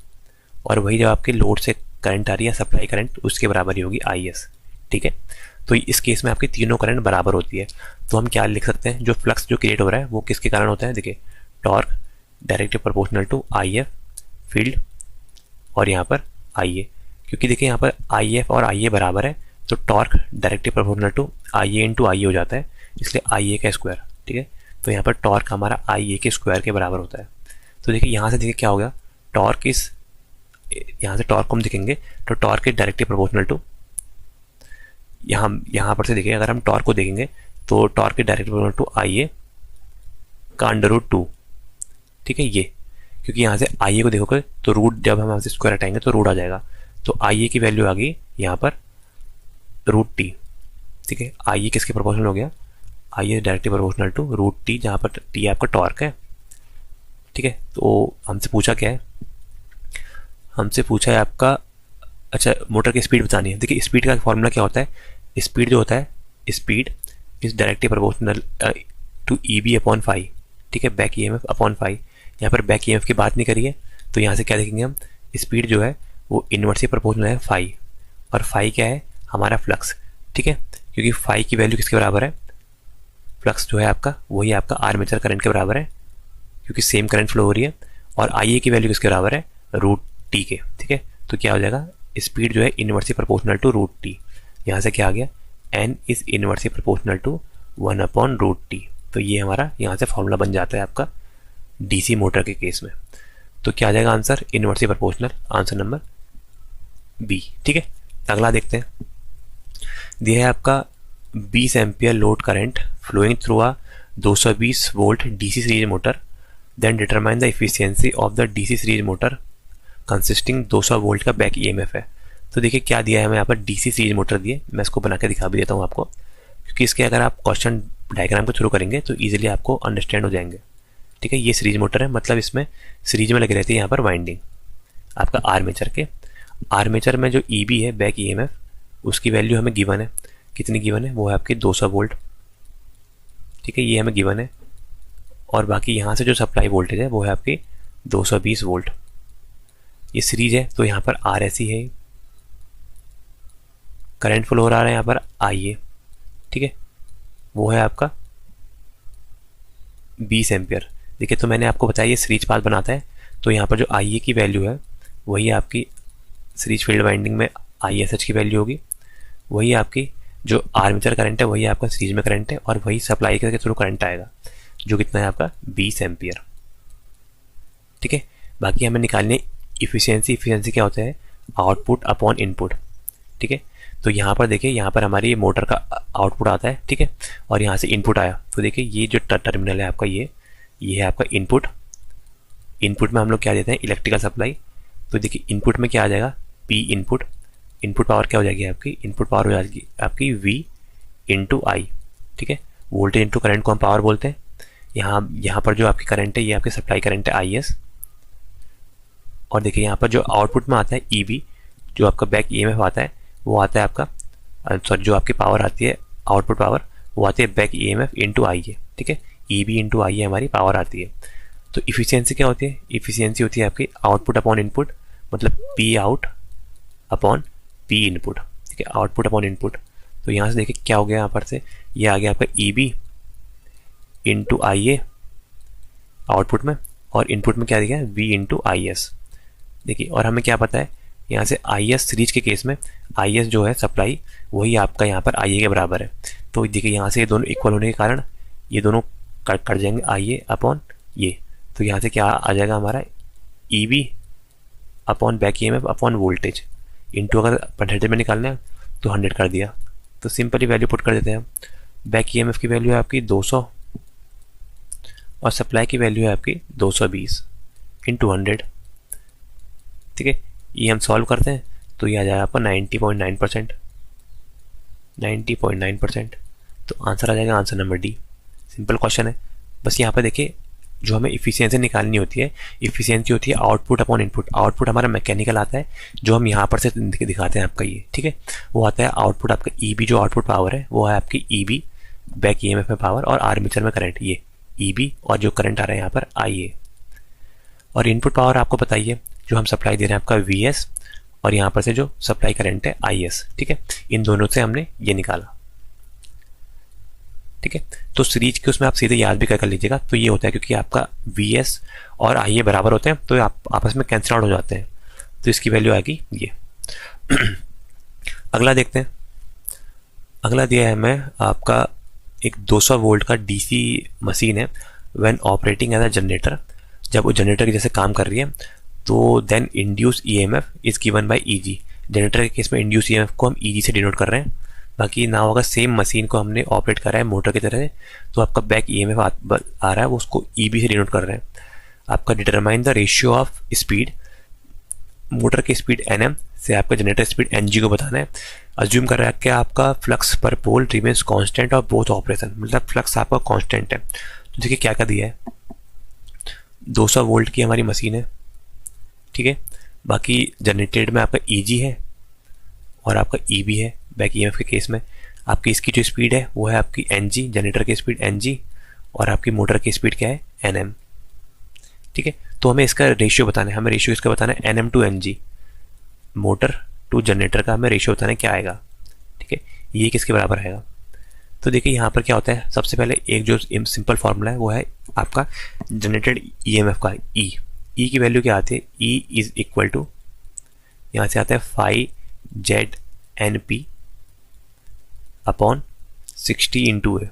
और वही जो आपके लोड से करंट आ रही है सप्लाई करंट उसके बराबर ही होगी IS। ठीक है, तो इस केस में आपकी तीनों करंट बराबर होती है। तो हम क्या लिख सकते हैं, जो फ्लक्स जो क्रिएट हो रहा है वो किसके कारण होता है, देखिए torque directly proportional to IF field और यहाँ पर IA, क्योंकि देखिए यहाँ पर IF और IA बराबर है तो torque directly proportional to IA into I हो जाता है, इसलिए IA का स्क्वायर। ठीक है, तो यहाँ पर टॉर्क हमारा IA के स्क्वायर के बराबर होता है। तो देखिए यहाँ से देखिए क्या हो गया, टॉर्क इस यहाँ से टॉर्क को हम देखेंगे तो torque is directly proportional to, यहाँ पर से देखिए अगर हम टॉर्क को देखेंगे तो torque is directly proportional to IA का √2। ठीक है, ये क्योंकि यहाँ से IA को देखोगे तो रूट, जब हम यहाँ से स्क्वायर हटाएंगे तो रूट आ जाएगा, तो IA की वैल्यू आ गई यहाँ पर √T। ठीक है, IA किसके प्रोपोर्शनल हो गया, IA directly proportional to √T, जहाँ पर T आपका टॉर्क है। ठीक है, तो हमसे पूछा क्या है, हमसे पूछा है आपका, अच्छा मोटर की स्पीड बतानी है। देखिए स्पीड का फॉर्मूला क्या होता है, स्पीड जो होता है, speed is directly proportional to EB upon phi. ठीक है, बैक EMF अपॉन फाई, यहाँ पर बैक EMF की बात नहीं करिए तो यहाँ से क्या देखेंगे हम, स्पीड जो है वो इनवर्सली प्रोपोर्शनल है फाई, और फाई क्या है हमारा फ्लक्स। ठीक है, क्योंकि फाई की वैल्यू किसके बराबर है, फ्लक्स जो है आपका वही आपका आर्मेचर करंट के बराबर है, क्योंकि सेम करंट फ्लो हो रही है, और IA की वैल्यू किसके बराबर है, √T के। ठीक है, तो क्या हो जाएगा, स्पीड जो है इनवर्सली प्रोपोर्शनल टू √T, यहाँ से क्या आ गया, N is inversely proportional to 1 upon √T। तो ये हमारा यहाँ से फॉर्मूला बन जाता है आपका DC मोटर के केस में। तो क्या आ जाएगा answer, inversely proportional, answer number B। ठीक है, अगला देखते हैं, दिया है आपका 20 ampere load current flowing through a 220 volt DC series motor, then determine the efficiency of the DC series motor consisting 200 volt का बैक EMF है। तो देखिए क्या दिया है हमें यहाँ पर, DC सीरीज मोटर दिए, मैं इसको बना के दिखा भी देता हूँ आपको, क्योंकि इसके अगर आप क्वेश्चन डायग्राम को थ्रू करेंगे तो ईजिली आपको अंडरस्टैंड हो जाएंगे। ठीक है, ये सीरीज मोटर है, मतलब इसमें सीरीज में लगी रहती है यहाँ पर वाइंडिंग आपका आर्मेचर के। आर्मेचर में जो EB है बैक EMF उसकी वैल्यू हमें गिवन है, कितनी गिवन है, वो है आपकी 200 वोल्ट। ठीक है, ये हमें गिवन है, और बाकी यहाँ से जो सप्लाई वोल्टेज है वो है आपकी 220 वोल्ट। ये सीरीज है तो यहाँ पर RSC है, करंट फ्लो हो रहा है यहाँ पर IA। ठीक है, वो है आपका 20 एम्पियर। देखिए तो मैंने आपको बताया ये सीरीज पाथ बनाता है, तो यहाँ पर जो IA की वैल्यू है वही आपकी सीरीज फील्ड वाइंडिंग में ISH की वैल्यू होगी, वही आपकी जो आर्मेचर करंट है वही आपका सीरीज में करंट है, और वही सप्लाई के थ्रू करंट आएगा जो कितना है आपका 20 एम्पियर। ठीक है, बाकी हमें निकालने इफिशियंसी क्या होता है, आउटपुट अपॉन इनपुट। ठीक है, तो यहाँ पर देखिए, यहाँ पर हमारी मोटर का आउटपुट आता है। ठीक है, और यहाँ से इनपुट आया, तो देखिए ये जो टर्मिनल है आपका, ये है आपका इनपुट। इनपुट में हम लोग क्या देते हैं, इलेक्ट्रिकल सप्लाई। तो देखिए इनपुट में क्या आ जाएगा, P इनपुट, इनपुट पावर क्या हो जाएगी आपकी, इनपुट पावर हो जाएगी आपकी V इंटू आई। ठीक है, वोल्टेज इंटू करंट को हम पावर बोलते हैं। यहाँ पर जो आपकी करंट है ये आपकी सप्लाई करंट है IS, और देखिए यहाँ पर जो आउटपुट में आता है EB, जो आपका बैक EMF आता है वो आता है आपका, सॉरी जो आपकी पावर आती है आउटपुट पावर वो आती है बैक EMF इंटू IA। ठीक है, EB इंटू IA हमारी पावर आती है। तो इफिशियंसी क्या होती है, इफिशियंसी होती है आपकी आउटपुट अपॉन इनपुट, मतलब P out upon P input. ठीक है, आउटपुट अपॉन इनपुट। तो यहाँ से देखिए क्या हो गया, यहाँ पर से ये आ गया आपका EB इंटू IA आउटपुट में, और इनपुट में क्या दिया है, V इंटू IS। देखिए, और हमें क्या पता है, यहाँ से IS सीरीज के केस में IS जो है सप्लाई वही आपका यहाँ पर IA के बराबर है। तो देखिए यहाँ से ये दोनों इक्वल होने के कारण ये दोनों कट जाएंगे, IA अपॉन ये। तो यहाँ से क्या आ जाएगा हमारा, EB upon back EMF upon voltage. Into अगर परसेंटेज में निकालना है तो 100 कर दिया, तो सिंपली वैल्यू पुट कर देते हैं। बैक ईएमएफ की वैल्यू है आपकी 200 और सप्लाई की वैल्यू है आपकी 220 इंटू 100। ठीक है, ये हम सॉल्व करते हैं तो ये आ जाएगा आपका 90.9%। 90.9%, तो आंसर आ जाएगा answer number D. Simple question है। बस यहाँ पर देखिए, जो हमें इफिशियंसी निकालनी होती है, इफिशियंसी होती है आउटपुट अपॉन इनपुट। आउटपुट हमारा मैकेनिकल आता है, जो हम यहाँ पर से दिखाते हैं आपका ये, ठीक है, वो आता है आउटपुट आपका ईबी, जो आउटपुट पावर है वो है आपकी ईबी, बैक ईएमएफ में पावर, और आर्मेचर में करंट, ये ईबी, और जो करंट आ रहा है यहाँ पर आईए। और इनपुट पावर आपको बताइए, जो हम सप्लाई दे रहे हैं आपका वीएस, और यहाँ पर से जो सप्लाई करंट है आईएस। ठीक है, इन दोनों से हमने ये निकाला। ठीक है, तो सीरीज के उसमें आप सीधे याद भी कर लीजिएगा। तो ये होता है क्योंकि आपका वीएस और आईए बराबर होते हैं, तो आप आपस में कैंसिल आउट हो जाते हैं, तो इसकी वैल्यू आएगी ये। अगला देखते हैं। अगला दिया है हमें आपका एक 200 वोल्ट का डीसी मशीन है, when operating as a generator. जब वो जनरेटर के जैसे काम कर रही है, तो then induce EMF is given by EG. Generator के केस में इंड्यूस ईएमएफ को हम ईजी से डिनोट कर रहे हैं। बाकी ना होगा सेम मशीन को हमने ऑपरेट करा है मोटर की तरह से, तो आपका बैक ईएमएफ आ रहा है, वो उसको ईबी से डिनोट कर रहे हैं। आपका determine the ratio of speed, motor की स्पीड एनएम से आपका जनरेटर स्पीड एनजी को बताना है। अज्यूम कर रहा है कि आपका फ्लक्स पर पोल रिमेन्स कांस्टेंट और बोथ ऑपरेशन, मतलब फ्लक्स आपका कांस्टेंट है। तो देखिए क्या क्या दिया है, 200 वोल्ट की हमारी मशीन है। ठीक है, बाकी जनरेटेड में आपका ईजी है और आपका ईबी है। बैक ईएमएफ के केस में आपकी इसकी जो स्पीड है वो है आपकी एनजी, जनरेटर की स्पीड एनजी, और आपकी मोटर की स्पीड क्या है एनएम। ठीक है, तो हमें इसका रेशियो बताना है, हमें रेशियो इसका बताना है NM to NG, motor to generator का हमें रेशियो बताना है क्या आएगा। ठीक है, ये किसके बराबर आएगा। तो देखिए यहाँ पर क्या होता है, सबसे पहले एक जो सिंपल फार्मूला है वो है आपका जनरेटेड ईएमएफ का ई। ई की वैल्यू क्या आती है, ई इज इक्वल टू, यहाँ से आता है 5ZNP अपॉन 60 इंटू ए।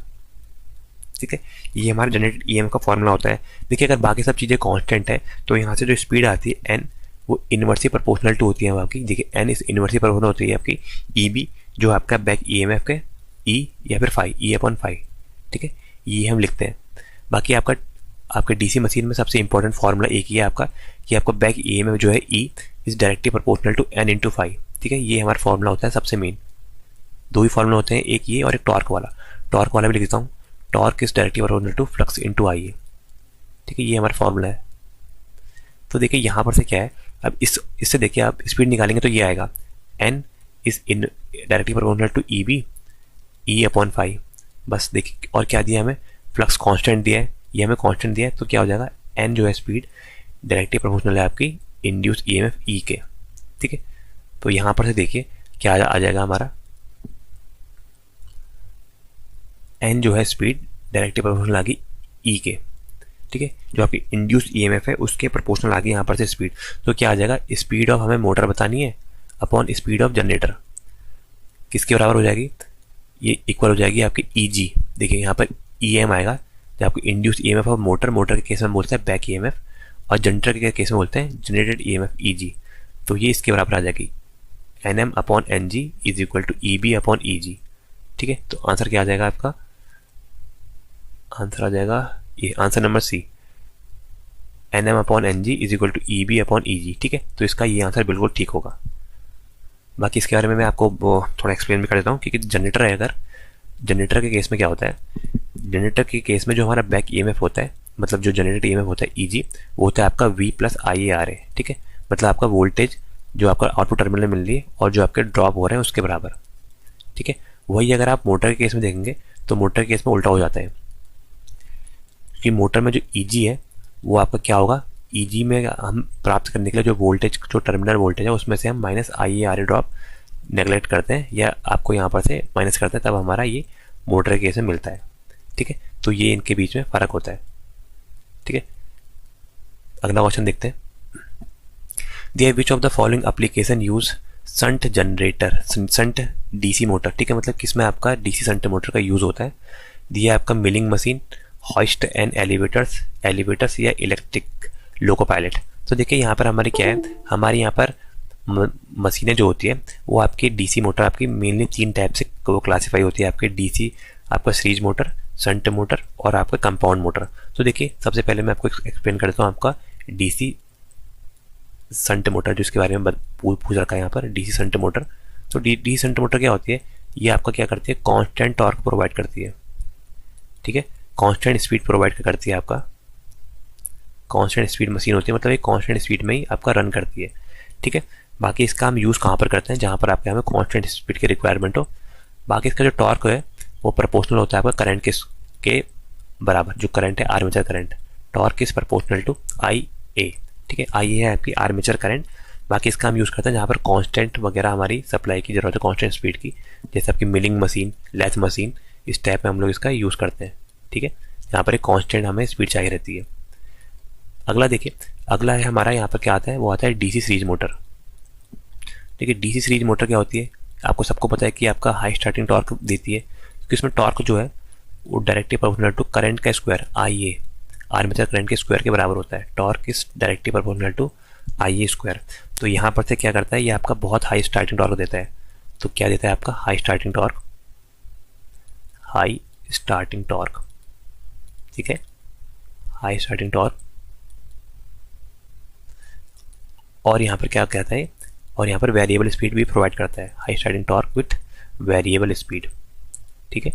ठीक है, ये हमारा जनरेटेड ईएमएफ का फॉर्मूला होता है। देखिए अगर बाकी सब चीज़ें कांस्टेंट है, तो यहाँ से जो स्पीड आती है एन, वो इनवर्सली प्रोपोर्शनल टू होती है आपकी। देखिए एन इस इनवर्सली प्रोपोर्शनल होती है आपकी ईबी, जो आपका बैक ईएमएफ के ई या फिर 5, ई अपॉन 5। ठीक है, ये हम लिखते हैं। बाकी आपके डीसी मशीन में सबसे इंपॉर्टेंट फार्मूला एक ही है आपका, कि आपका बैक ईएमएफ जो है E is directly proportional to N into 5। ठीक है, ये हमारा फार्मूला होता है सबसे मेन। दो ही फार्मूला होते हैं, एक ये और एक टॉर्क वाला। टॉर्क वाला भी लिख देता हूँ, torque is directly proportional to flux into I A. ठीक है, ये हमारा फार्मूला है। तो देखिए यहाँ पर से क्या है, अब इससे देखिए आप स्पीड निकालेंगे तो ये आएगा N is in directly proportional to E B, E upon 5। बस देखिए, और क्या दिया हमें, फ्लक्स कांस्टेंट दिया है, ये हमें कांस्टेंट दिया है, तो क्या हो जाएगा, एन जो है स्पीड डायरेक्टली प्रोपोर्शनल है आपकी इंड्यूस ईएमएफ ई के। ठीक है, तो यहाँ पर से देखिए क्या आ जाएगा हमारा, एन जो है स्पीड डायरेक्टली प्रोपोर्शनल आ गई ई के। ठीक है, जो आपकी इंड्यूस ईएमएफ है उसके प्रोपोर्शनल आ गई यहाँ पर से स्पीड। तो क्या आ जाएगा, स्पीड ऑफ हमें मोटर बतानी है अपॉन स्पीड ऑफ जनरेटर, किसके बराबर हो जाएगी, ये इक्वल हो जाएगी आपकी ईजी। देखिए यहाँ पर ईएम आएगा, जब आपकी इंड्यूस ईएमएफ और मोटर के केस में बोलते हैं बैक ईएमएफ, और जनरेटर के केस में बोलते हैं जनरेटेड ईएमएफ ईजी। तो ये इसके बराबर आ जाएगी NM upon NG is equal to EB upon EG. ठीक है, तो आंसर क्या आ जाएगा आपका, आंसर आ जाएगा ये answer number C, NM upon NG is equal to EB upon EG. ठीक है, तो इसका ये आंसर बिल्कुल ठीक होगा। बाकी इसके बारे में मैं आपको थोड़ा एक्सप्लेन भी कर देता हूँ, क्योंकि जनरेटर है, अगर जनरेटर के केस में क्या होता है, जनरेटर के केस में जो हमारा बैक ईएमएफ होता है, मतलब जो जनरेटेड ईएमएफ होता है ईजी, वो होता है आपका V plus I A R A. ठीक है, मतलब आपका वोल्टेज जो आपका आउटपुट टर्मिनल में मिल रही है और जो आपके ड्रॉप हो रहे हैं उसके बराबर। ठीक है, वही अगर आप मोटर के केस में देखेंगे तो मोटर के केस में उल्टा हो जाता है, क्योंकि मोटर में जो ईजी है वो आपका क्या होगा, ईजी में हम प्राप्त करने के लिए जो वोल्टेज, जो टर्मिनल वोल्टेज है उसमें से हम minus I A R A drop neglect करते हैं, या आपको यहाँ पर से माइनस करते हैं, तब हमारा ये मोटर के केस में मिलता है। ठीक है, तो ये इनके बीच में फ़र्क होता है। ठीक है, अगला क्वेश्चन देखते हैं। दिया which of the following application use shunt generator, shunt DC motor. ठीक है, मतलब किसमें आपका डीसी संट मोटर का यूज़ होता है। दिया आपका milling machine, hoist and elevators या इलेक्ट्रिक लोको पायलट। तो देखिए यहाँ पर हमारी क्या है, हमारे यहाँ पर मशीनें जो होती है वो आपकी डीसी मोटर आपकी मेनली 3 टाइप से वो क्लासीफाई होती है, आपके डीसी, आपका सीरीज मोटर, शंट मोटर और आपका कंपाउंड मोटर। तो देखिए सबसे पहले मैं आपको एक्सप्लेन करता हूँ आपका डीसी शंट मोटर, जिसके बारे में पूछ रखा है यहाँ पर, डीसी शंट मोटर। तो डीसी शंट मोटर क्या होती है, ये आपका क्या करती है, कांस्टेंट टॉर्क प्रोवाइड करती है, ठीक है, कांस्टेंट स्पीड प्रोवाइड करती है, आपका कांस्टेंट स्पीड मशीन होती है, मतलब ये कांस्टेंट स्पीड में ही आपका रन करती है, ठीक है। बाकी इसका हम यूज़ कहाँ पर करते हैं, जहाँ पर आपके हमें कांस्टेंट स्पीड की रिक्वायरमेंट हो। बाकी इसका जो टॉर्क है वो प्रोपोर्शनल होता है आपका करंट के बराबर, जो करंट है armature current, torque is proportional to I A, ठीक है। आई ए है आपकी आर्मेचर करंट। बाकी इसका हम यूज़ करते हैं जहाँ पर कांस्टेंट वगैरह हमारी सप्लाई की जरूरत है, कांस्टेंट स्पीड की, जैसे आपकी मिलिंग मशीन, लेथ मशीन, इस टाइप में हम लोग इसका यूज़ करते हैं, ठीक है, यहाँ पर एक कांस्टेंट हमें स्पीड चाहिए रहती है। अगला देखिए, अगला है हमारा यहाँ पर क्या आता है, वो आता है डीसी सीरीज मोटर, ठीक है। डीसी सीरीज मोटर क्या होती है, आपको सबको पता है कि आपका हाई स्टार्टिंग टॉर्क देती है, क्योंकि इसमें टॉर्क जो है वो डायरेक्टली प्रोपोर्शनल टू करंट का square I A, armature current के स्क्वायर के बराबर होता है। Torque is directly proportional to I A square. तो यहाँ पर से क्या करता है, ये आपका बहुत हाई स्टार्टिंग टॉर्क देता है। तो क्या देता है आपका, high starting torque, high starting torque, ठीक है, हाई स्टार्टिंग टॉर्क। और यहाँ पर क्या कहता है, और यहाँ पर वेरिएबल स्पीड भी प्रोवाइड करता है, high starting torque with variable speed, ठीक है।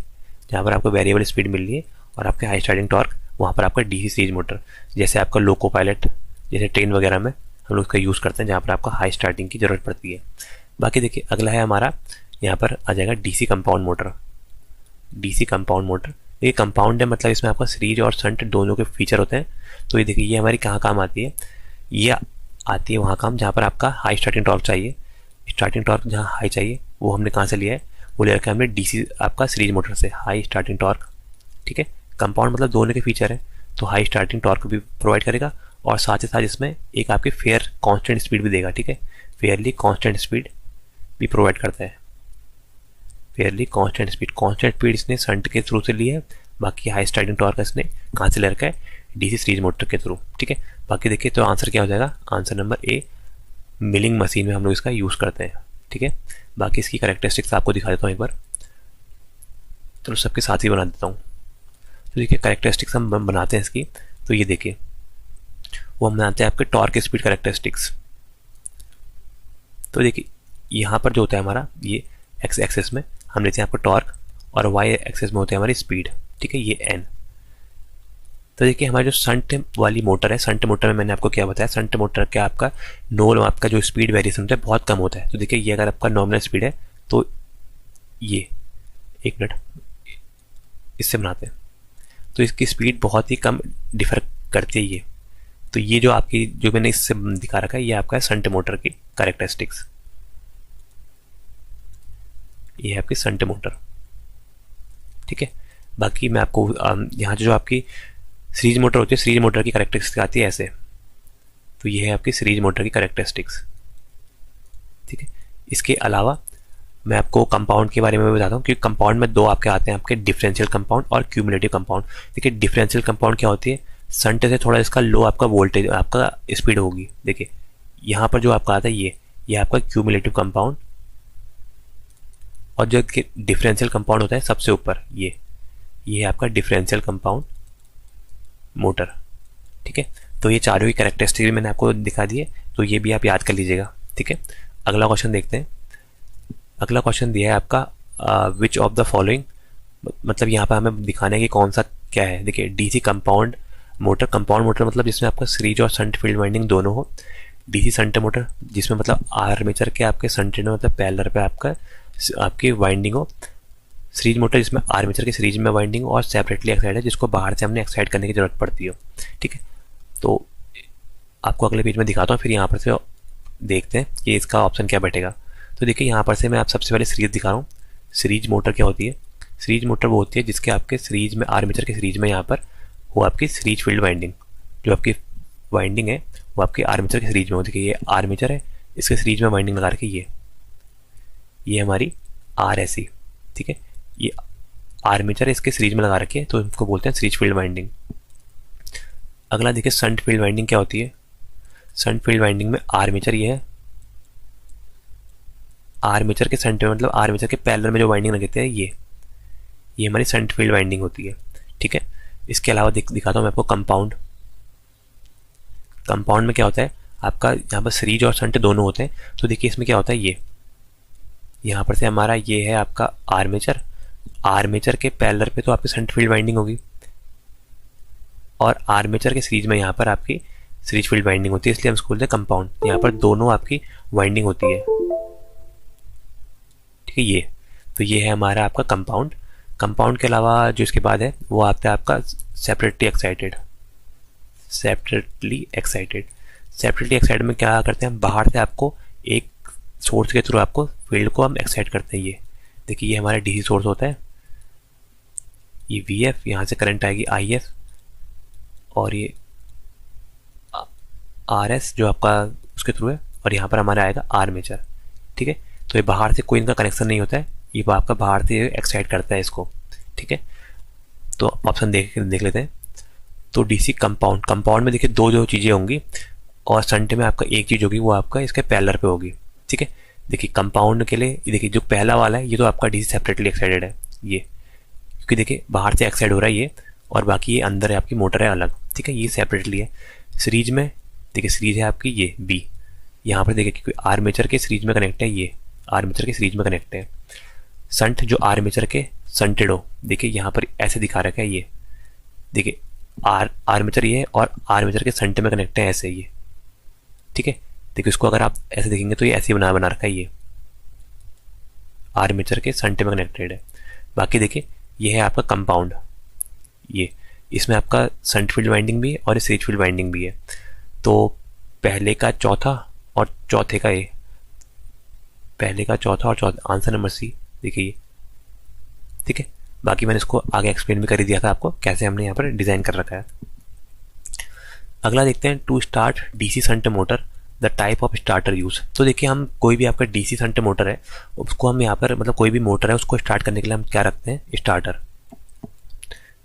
जहाँ पर आपको वेरिएबल स्पीड मिल रही है और आपके हाई स्टार्टिंग टॉर्क, वहाँ पर आपका डीसी सीरीज मोटर, जैसे आपका लोको पायलट, जैसे ट्रेन वगैरह में हम लोग इसका यूज़ करते हैं, जहाँ पर आपका हाई स्टार्टिंग की ज़रूरत पड़ती है। बाकी देखिए अगला है हमारा, यहाँ पर आ जाएगा DC compound motor. DC compound motor, ये कंपाउंड है, मतलब इसमें आपका सीरीज और शंट दोनों के फीचर होते हैं। तो ये देखिए ये हमारी कहाँ काम आती है, ये आती है वहाँ काम जहाँ पर आपका हाई स्टार्टिंग टॉर्क चाहिए। स्टार्टिंग टॉर्क जहाँ हाई चाहिए वो हमने कहाँ से लिया है, वो ले रखा है हमने डीसी आपका सीरीज मोटर से, हाई स्टार्टिंग टॉर्क, ठीक है। कंपाउंड मतलब दोनों के फीचर है, तो हाई स्टार्टिंग टॉर्क भी प्रोवाइड करेगा और साथ ही साथ इसमें एक आपकी फेयर कांस्टेंट स्पीड भी देगा, ठीक है, फेयरली कांस्टेंट स्पीड भी प्रोवाइड करता है, फेयरली कांस्टेंट स्पीड इसने शंट के थ्रू से ली है। बाकी हाई स्टार्टिंग टॉर्क इसने कहाँ से ले रखा है, डीसी सीरीज मोटर के थ्रू, ठीक है। बाकी देखिए तो आंसर क्या हो जाएगा, आंसर नंबर ए, मिलिंग मशीन में हम लोग इसका यूज़ करते हैं, ठीक है। बाकी इसकी कैरेक्टरिस्टिक्स आपको दिखा देता हूँ एक बार, तो सबके साथ ही बना देता हूँ। तो देखिए कैरेक्टरिस्टिक्स हम बनाते हैं इसकी, तो ये देखिए वो हम बनाते हैं आपके टॉर्क स्पीड कैरेक्टरिस्टिक्स। तो देखिए यहाँ पर जो होता है हमारा, ये एक्स एक्सेस में हम लेते हैं आपको टॉर्क और वाई एक्सेस में होते हैं हमारी स्पीड, ठीक है, ये एन। तो देखिए हमारी जो शंट वाली मोटर है, शंट मोटर में मैंने आपको क्या बताया, शंट मोटर का आपका नो आपका जो स्पीड वेरिएशन होता है बहुत कम होता है। तो देखिए ये अगर आपका नॉमिनल स्पीड है तो ये, एक मिनट, इससे बनाते हैं, तो इसकी स्पीड बहुत ही कम डिफर करती है ये। तो ये जो आपकी, जो मैंने इससे दिखा रखा है, ये आपका शंट मोटर की कैरेक्टरिस्टिक्स, ये है आपकी शंट मोटर, ठीक है। बाकी मैं आपको यहाँ जो आपकी सीरीज मोटर होती है, सीरीज मोटर की कैरेक्टरिस्टिक्स आती है ऐसे, तो ये है आपकी सीरीज मोटर की कैरेक्टरिस्टिक्स, ठीक है। इसके अलावा मैं आपको कंपाउंड के बारे में भी बताता हूँ, क्योंकि कंपाउंड में दो आपके आते हैं, आपके डिफरेंशियल कंपाउंड और क्यूमुलेटिव कंपाउंड। देखिए डिफरेंशियल कंपाउंड क्या होती है, शंट से थोड़ा इसका लो आपका वोल्टेज, आपका स्पीड होगी। देखिए यहाँ पर जो आपका आता है ये आपका क्यूमुलेटिव कंपाउंड, और जो डिफरेंशियल कंपाउंड होता है सबसे ऊपर, ये है आपका डिफरेंशियल कंपाउंड मोटर, ठीक है। तो ये चारों ही कैरेक्टरिस्टिक भी मैंने आपको दिखा दिए, तो ये भी आप याद कर लीजिएगा, ठीक है। अगला क्वेश्चन देखते हैं। अगला क्वेश्चन दिया है आपका विच ऑफ द फॉलोइंग, मतलब यहाँ पर हमें दिखाना है कि कौन सा क्या है। देखिए DC compound motor, compound motor मतलब जिसमें आपका सीरीज और शंट फील्ड वाइंडिंग दोनों हो। डीसी शंट मोटर जिसमें मतलब आर्मेचर के आपके शंट मतलब पैरेलल पे आपकी वाइंडिंग हो। सीरीज मोटर जिसमें आर्मेचर के सीरीज में वाइंडिंग और सेपरेटली एक्साइड है, जिसको बाहर से हमने एक्साइड करने की जरूरत पड़ती हो, ठीक है। तो आपको अगले पेज में दिखाता हूँ, फिर यहाँ पर से देखते हैं कि इसका ऑप्शन क्या बैठेगा। तो देखिए यहाँ पर से मैं आप सबसे पहले सीरीज दिखा रहा हूँ। सीरीज मोटर क्या होती है, सीरीज मोटर वो होती है जिसके आपके सीरीज में, आर्मेचर के सीरीज में यहाँ पर वो आपकी सीरीज फील्ड वाइंडिंग, जो आपकी वाइंडिंग है वो आपके आर्मेचर के सीरीज में होती है। ये आर्मेचर है, इसके सीरीज में वाइंडिंग लगा रखी ये हमारी RSC, ठीक है। ये आर्मेचर है, इसके सीरीज में लगा रखी है, तो इसको बोलते हैं सीरीज फील्ड वाइंडिंग। अगला देखिए शंट फील्ड वाइंडिंग क्या होती है। शंट फील्ड वाइंडिंग में आर्मेचर ये है, आर्मेचर के सेंटर में, मतलब आर्मेचर के पैरेलल में जो वाइंडिंग लगते हैं ये हमारी शंट फील्ड वाइंडिंग होती है। ठीक है, इसके अलावा दिखाता हूँ मैं आपको कंपाउंड। कंपाउंड में क्या होता है आपका, यहाँ पर सीरीज और शंट दोनों होते हैं। तो देखिए इसमें क्या होता है, ये यहाँ पर से हमारा ये है आपका आर्मेचर, आर्मेचर के पैरेलल पे तो आपकी शंट फील्ड वाइंडिंग होगी, और आर्मेचर के सीरीज में यहाँ पर आपकी सीरीज फील्ड वाइंडिंग होती है, इसलिए हम इसको बोलते हैं कंपाउंड। यहाँ पर दोनों आपकी वाइंडिंग होती है। ठीक है, तो ये है हमारा आपका कंपाउंड। कंपाउंड के अलावा जो इसके बाद है वो आता है आपका सेपरेटली एक्साइटेड। सेपरेटली एक्साइटेड में क्या करते हैं हम, बाहर से आपको एक सोर्स के थ्रू आपको फील्ड को हम एक्साइट करते हैं। ये देखिए ये हमारा डीसी सोर्स होता है, ये वीएफ, यहाँ से करंट आएगी आईएफ, और ये आरएस जो आपका उसके थ्रू है, और यहाँ पर हमारा आएगा आर्मेचर। ठीक है, तो ये बाहर से कोई इनका कनेक्शन नहीं होता है, ये आपका बाहर से एक्साइट करता है इसको। ठीक है, तो ऑप्शन देख लेते हैं। तो डीसी कंपाउंड में देखिए दो चीज़ें होंगी, और शंट में आपका एक चीज़ होगी, वो आपका इसके पैरेलल पे होगी। ठीक है, देखिए कंपाउंड के लिए देखिए जो पहला वाला है ये तो आपका डीसी सेपरेटली एक्साइटेड है, ये क्योंकि देखिए बाहर से एक्साइट हो रहा है ये, और बाकी ये अंदर है आपकी मोटर है अलग। ठीक है, ये सेपरेटली है। सीरीज में देखिए सीरीज है आपकी ये बी, यहाँ पर देखिए क्योंकि आर्मेचर के सीरीज में कनेक्ट है, ये आर्मेचर के सीरीज में कनेक्ट है। शंट जो आर्मेचर के शंटेड हो, देखिए यहाँ पर ऐसे दिखा रखा है, ये देखिए आर्मेचर ये है और आर्मेचर के शंट में कनेक्ट है ऐसे ये। ठीक है, देखिए इसको अगर आप ऐसे देखेंगे तो ये ऐसे बना रखा है, ये आर्मेचर के शंट में कनेक्टेड है। बाकी देखिए ये है आपका कंपाउंड, ये इसमें आपका शंट फील्ड वाइंडिंग भी है और सीरीज फील्ड वाइंडिंग भी है। तो पहले का चौथा और चौथे का ए, पहले का चौथा और चौथा, आंसर नंबर सी देखिए ये। ठीक है, बाकी मैंने इसको आगे एक्सप्लेन भी कर ही दिया था आपको कैसे हमने यहाँ पर डिज़ाइन कर रखा है। अगला देखते हैं, to start DC shunt motor the type of starter use. तो देखिए हम कोई भी आपका डीसी शंट मोटर है उसको हम यहाँ पर, मतलब कोई भी मोटर है उसको स्टार्ट करने के लिए हम क्या रखते हैं, स्टार्टर।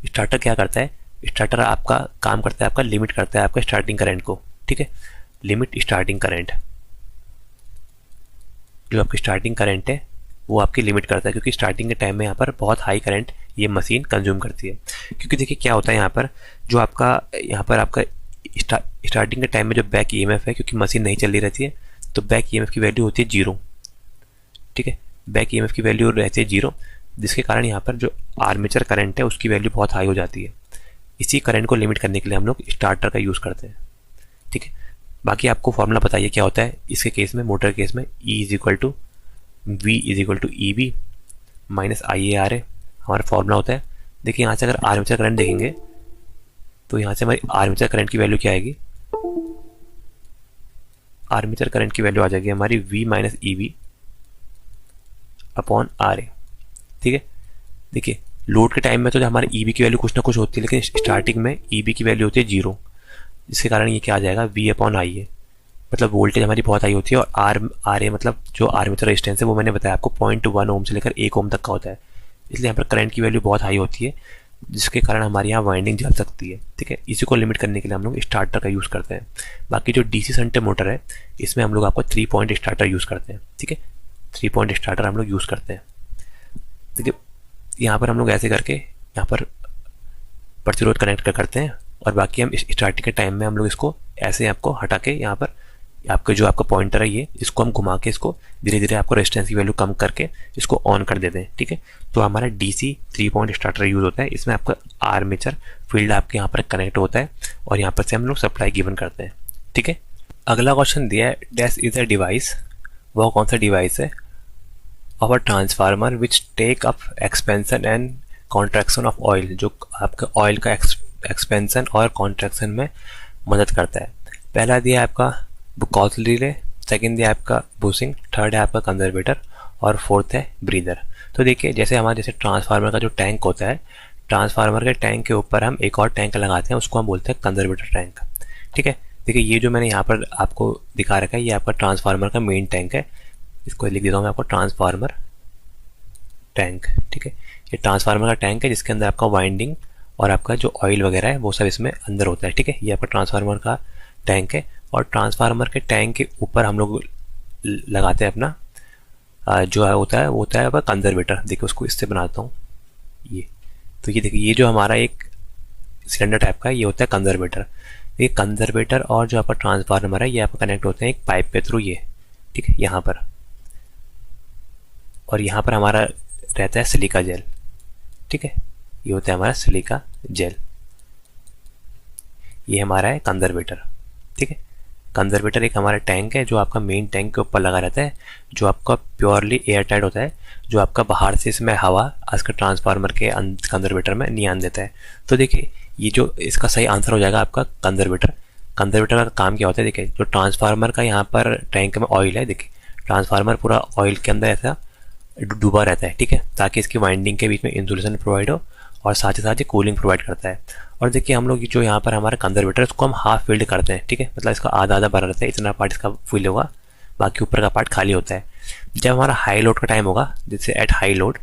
स्टार्टर क्या करता है, स्टार्टर आपका काम करता है, आपका लिमिट करता है आपका स्टार्टिंग करंट को। ठीक है, लिमिट स्टार्टिंग करंट, जो आपकी स्टार्टिंग करंट है वो आपकी लिमिट करता है, क्योंकि स्टार्टिंग के टाइम में यहाँ पर बहुत हाई करंट ये मशीन कंज्यूम करती है। क्योंकि देखिए क्या होता है यहाँ पर, जो आपका यहाँ पर आपका स्टार्टिंग के टाइम में जो बैक ईएमएफ है, क्योंकि मशीन नहीं चल रही रहती है, तो बैक ईएमएफ की वैल्यू होती है 0। ठीक है, बैक ईएमएफ की वैल्यू रहती है 0, जिसके कारण यहाँ पर जो आर्मेचर करंट है उसकी वैल्यू बहुत हाई हो जाती है। इसी करंट को लिमिट करने के लिए हम लोग स्टार्टर का यूज़ करते हैं। ठीक है, बाकी आपको फॉर्मूला बताइए क्या होता है इसके केस में, मोटर केस में E = V = EB minus IARA हमारा फॉर्मूला होता है। देखिए यहाँ से अगर आर्मेचर करंट देखेंगे तो यहाँ से हमारी आर्मेचर करंट की वैल्यू क्या आएगी, आर्मेचर करंट की वैल्यू आ जाएगी हमारी V - EB अपॉन RA। ठीक है, देखिए लोड के टाइम में तो हमारे EB की वैल्यू कुछ ना कुछ होती है, लेकिन स्टार्टिंग में EB की वैल्यू होती है 0, जिसके कारण ये क्या आ जाएगा V/IA, मतलब वोल्टेज हमारी बहुत हाई होती है। और RA मतलब जो आर्मेचर रेजिस्टेंस है वो मैंने बताया आपको 0.1 ओम से लेकर 1 ओम तक का होता है, इसलिए यहाँ पर करंट की वैल्यू बहुत हाई होती है, जिसके कारण हमारे यहाँ वाइंडिंग जल सकती है। ठीक है, इसी को लिमिट करने के लिए हम लोग स्टार्टर का यूज़ करते हैं। बाकी जो डीसी शंट मोटर है इसमें हम लोग आपको 3 पॉइंट स्टार्टर यूज़ करते हैं। ठीक है, 3 पॉइंट स्टार्टर हम लोग यूज़ करते हैं। देखिए यहाँ पर हम लोग ऐसे करके यहाँ पर प्रतिरोध कनेक्ट करते हैं, और बाकी हम स्टार्टिंग के टाइम में हम लोग इसको ऐसे आपको हटा के यहाँ पर आपका जो आपका पॉइंटर है ये, इसको हम घुमा के इसको धीरे धीरे आपको रेजिस्टेंस की वैल्यू कम करके इसको ऑन कर देते हैं। ठीक है, तो हमारा डीसी 3 पॉइंट स्टार्टर यूज़ होता है। इसमें आपका आर्मेचर फील्ड आपके यहाँ पर कनेक्ट होता है, और यहाँ पर से हम लोग सप्लाई गिवन करते हैं। ठीक है, अगला क्वेश्चन दिया है, डैश इज अ डिवाइस, वह कौन सा डिवाइस है, of a transformer which take up expansion and contraction of oil, जो आपका ऑयल का एक्सपेंशन और कॉन्ट्रैक्शन में मदद करता है। पहला दिया है आपका बुकॉल रिले, सेकंड दिया है आपका बुशिंग, थर्ड है आपका कंजर्वेटर, और फोर्थ है ब्रीदर। तो देखिए जैसे हमारे जैसे ट्रांसफार्मर का जो टैंक होता है, ट्रांसफार्मर के टैंक के ऊपर हम एक और टैंक लगाते हैं, उसको हम बोलते हैं कंजर्वेटर टैंक। ठीक है, देखिए ये जो मैंने यहाँ पर आपको दिखा रखा है ये आपका ट्रांसफार्मर का मेन टैंक है, इसको लिख देता हूँ मैं आपको ट्रांसफार्मर टैंक। ठीक है, ये ट्रांसफार्मर का टैंक है जिसके अंदर आपका वाइंडिंग और आपका जो ऑयल वगैरह है वो सब इसमें अंदर होता है। ठीक है, ये आपका ट्रांसफार्मर का टैंक है, और ट्रांसफार्मर के टैंक के ऊपर हम लोग लगाते हैं अपना जो है होता है वो होता है आपका कंजर्वेटर। देखिए उसको इससे बनाता हूँ ये। तो ये देखिए ये जो हमारा एक सिलेंडर टाइप का ये होता है कंजर्वेटर। ये कंजर्वेटर और जो आपका ट्रांसफार्मर है ये आपका कनेक्ट होते हैं एक पाइप के थ्रू ये, ठीक है, यहाँ पर। और यहाँ पर हमारा रहता है सिलिका जेल, ठीक है, ये होता है हमारा सिलिका जेल। ये हमारा है कंजर्वेटर, ठीक है। कंजर्वेटर एक हमारा टैंक है जो आपका मेन टैंक के ऊपर लगा रहता है, जो आपका प्योरली एयर टाइट होता है, जो आपका बाहर से इसमें हवा आज ट्रांसफार्मर के कंजर्वेटर में नहीं आने देता है। तो देखिए ये जो इसका सही आंसर हो जाएगा आपका कंजर्वेटर। कंजर्वेटर का काम क्या होता है, देखिए जो ट्रांसफार्मर का यहाँ पर टैंक में ऑयल है, देखिए ट्रांसफार्मर पूरा ऑयल के अंदर ऐसा डूबा रहता है, ठीक है, ताकि इसकी वाइंडिंग के बीच में इंसुलेशन प्रोवाइड हो और साथ ही साथ ये कूलिंग प्रोवाइड करता है। और देखिए हम लोग जो यहाँ पर हमारा कंजर्वेटर है उसको हम हाफ फिल्ड करते हैं, ठीक है, मतलब इसका आधा आधा भरा रहता है, इतना पार्ट इसका फिल होगा, बाकी ऊपर का पार्ट खाली होता है। जब हमारा हाई लोड का टाइम होगा, जैसे एट हाई लोड,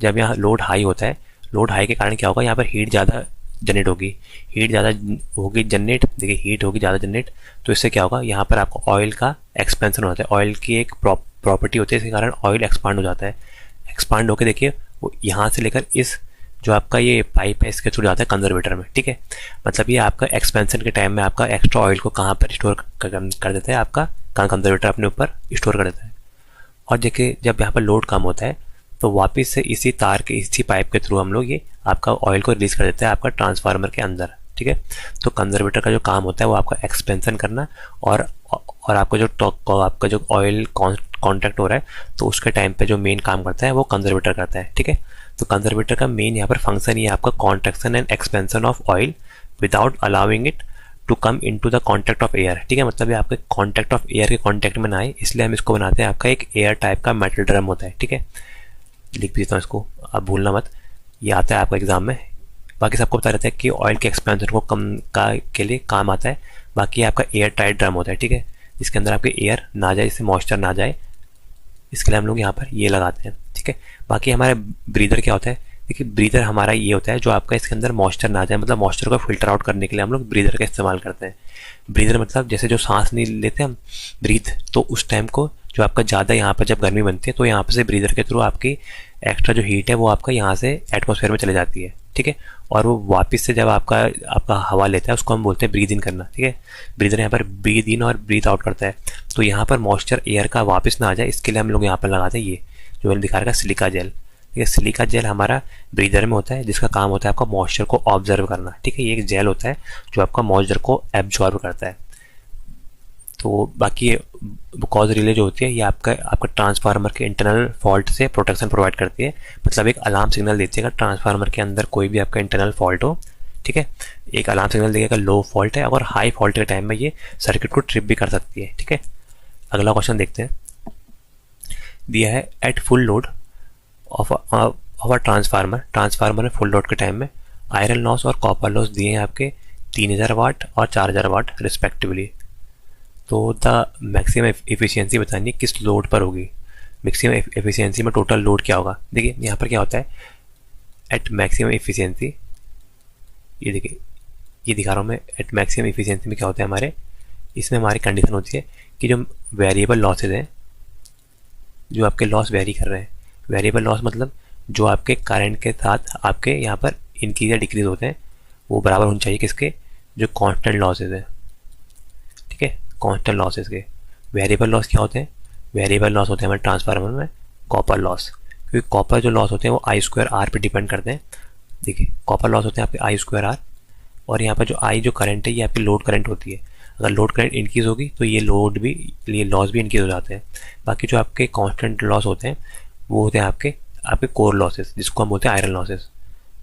जब यहाँ लोड हाई होता है, लोड हाई के कारण क्या होगा, यहाँ पर हीट ज़्यादा जनरेट होगी, हीट ज़्यादा होगी जनरेट, देखिए हीट होगी ज़्यादा जनरेट, तो इससे क्या होगा, यहाँ पर आपको ऑयल का एक्सपेंशन होता है। ऑयल की एक प्रॉपर्टी होती है, इसके कारण ऑयल एक्सपांड हो जाता है। एक्सपांड होकर देखिए वो यहाँ से लेकर इस जो आपका ये पाइप है इसके थ्रू जाता है कंजर्वेटर में, ठीक है। मतलब ये आपका एक्सपेंशन के टाइम में आपका एक्स्ट्रा ऑयल को कहाँ पर स्टोर कर देता है, आपका कंजर्वेटर अपने ऊपर स्टोर कर देता है। और देखिए जब यहाँ पर लोड कम होता है तो वापस से इसी तार के इसी पाइप के थ्रू हम लोग ये आपका ऑयल को रिलीज कर देता है आपका ट्रांसफार्मर के अंदर, ठीक है। तो कंजर्वेटर का जो काम होता है वो आपका एक्सपेंशन करना और आपका जो ऑयल कॉन्टैक्ट हो रहा है तो उसके टाइम पे जो मेन काम करता है वो कंजर्वेटर करता है, ठीक है। तो कंजर्वेटर का मेन यहाँ पर फंक्शन ये आपका contraction and expansion of oil without allowing it to come into the contact of air, ठीक है। मतलब ये आपके कॉन्टैक्ट ऑफ एयर के कॉन्टैक्ट में ना आए, इसलिए हम इसको बनाते हैं आपका एक एयर टाइप का मेटल ड्रम होता है, ठीक है। लिख भी देता हूँ इसको, आप भूलना मत, ये आता है आपका एग्जाम में। बाकी सबको पता रहता है कि ऑयल के एक्सपेंशन को कम के लिए काम आता है। बाकी आपका एयर टाइट ड्रम होता है, ठीक है, जिसके अंदर आपके एयर ना जाए, इससे मॉइस्चर ना जाए, इसके लिए हम लोग यहाँ पर ये लगाते हैं, ठीक है। बाकी हमारे ब्रीदर क्या होता है, देखिए ब्रीदर हमारा ये होता है जो आपका इसके अंदर मॉइस्चर ना जाए, मतलब मॉइस्चर को फिल्टर आउट करने के लिए हम लोग ब्रीदर का इस्तेमाल करते हैं। ब्रीदर मतलब जैसे जो सांस नहीं लेते हम ब्रीथ, तो उस टाइम को जो आपका ज़्यादा यहाँ पर जब गर्मी बनती है तो यहाँ पर से ब्रीदर के थ्रू आपकी एक्स्ट्रा जो हीट है वो आपका यहाँ से एटमॉस्फेयर में चले जाती है, ठीक है। और वो वापस से जब आपका हवा लेता है उसको हम बोलते हैं ब्रीद इन करना, ठीक है। ब्रीदर यहाँ पर ब्रीद इन और ब्रीद आउट करता है, तो यहाँ पर मॉइस्चर एयर का वापस ना आ जाए इसके लिए हम लोग यहाँ पर लगाते हैं ये जो मैंने दिखा रखा है सिलिका जेल, ठीक है। सिलिका जेल हमारा ब्रीदर में होता है जिसका काम होता है आपका मॉइस्चर को ऑब्जर्व करना, ठीक है। ये एक जेल होता है जो आपका मॉइस्चर को एब्जॉर्ब करता है। तो बाकी कॉज रिले जो होती है ये आपका ट्रांसफार्मर के इंटरनल फॉल्ट से प्रोटेक्शन प्रोवाइड करती है, मतलब एक अलार्म सिग्नल देती है अगर ट्रांसफार्मर के अंदर कोई भी आपका इंटरनल फॉल्ट हो, ठीक है। एक अलार्म सिग्नल देगा लो फॉल्ट है, और हाई फॉल्ट के टाइम में ये सर्किट को ट्रिप भी कर सकती है, ठीक है। अगला क्वेश्चन देखते हैं, दिया है at full load of a transformer में फुल लोड के टाइम में आयरन लॉस और कॉपर लॉस दिए हैं आपके 3000 वाट और 4000 वाट रिस्पेक्टिवली। तो द मैक्सिमम एफिशिएंसी बतानी है किस लोड पर होगी। मैक्सिमम एफिशिएंसी में टोटल लोड क्या होगा, देखिए यहाँ पर क्या होता है एट मैक्सिमम एफिशिएंसी, ये देखिए ये दिखा रहा हूँ मैं, एट मैक्सिमम एफिशिएंसी में क्या होता है हमारे, इसमें हमारी कंडीशन होती है कि जो वेरिएबल लॉसेज हैं, जो आपके लॉस वेरी कर रहे हैं, वेरिएबल लॉस मतलब जो आपके करंट के साथ आपके यहाँ पर इंक्रीज या डिक्रीज होते हैं वो बराबर होने चाहिए किसके, जो कांस्टेंट लॉसेज है, ठीक है, कांस्टेंट लॉसेज के। वेरिएबल लॉस क्या होते हैं, वेरिएबल लॉस होते हैं हमारे ट्रांसफार्मर में कॉपर लॉस, क्योंकि कॉपर जो लॉस होते हैं वो I²R पे डिपेंड करते हैं। देखिए कॉपर लॉस होते हैं आपके I²R, और यहाँ पर जो I जो करंट है ये आपकी लोड करंट होती है। अगर लोड करंट इंक्रीज होगी तो ये लॉस भी इंक्रीज हो जाते हैं। बाकी जो आपके कांस्टेंट लॉस होते हैं वो होते हैं आपके कोर लॉसेस, जिसको हम बोलते हैं आयरन लॉसेस।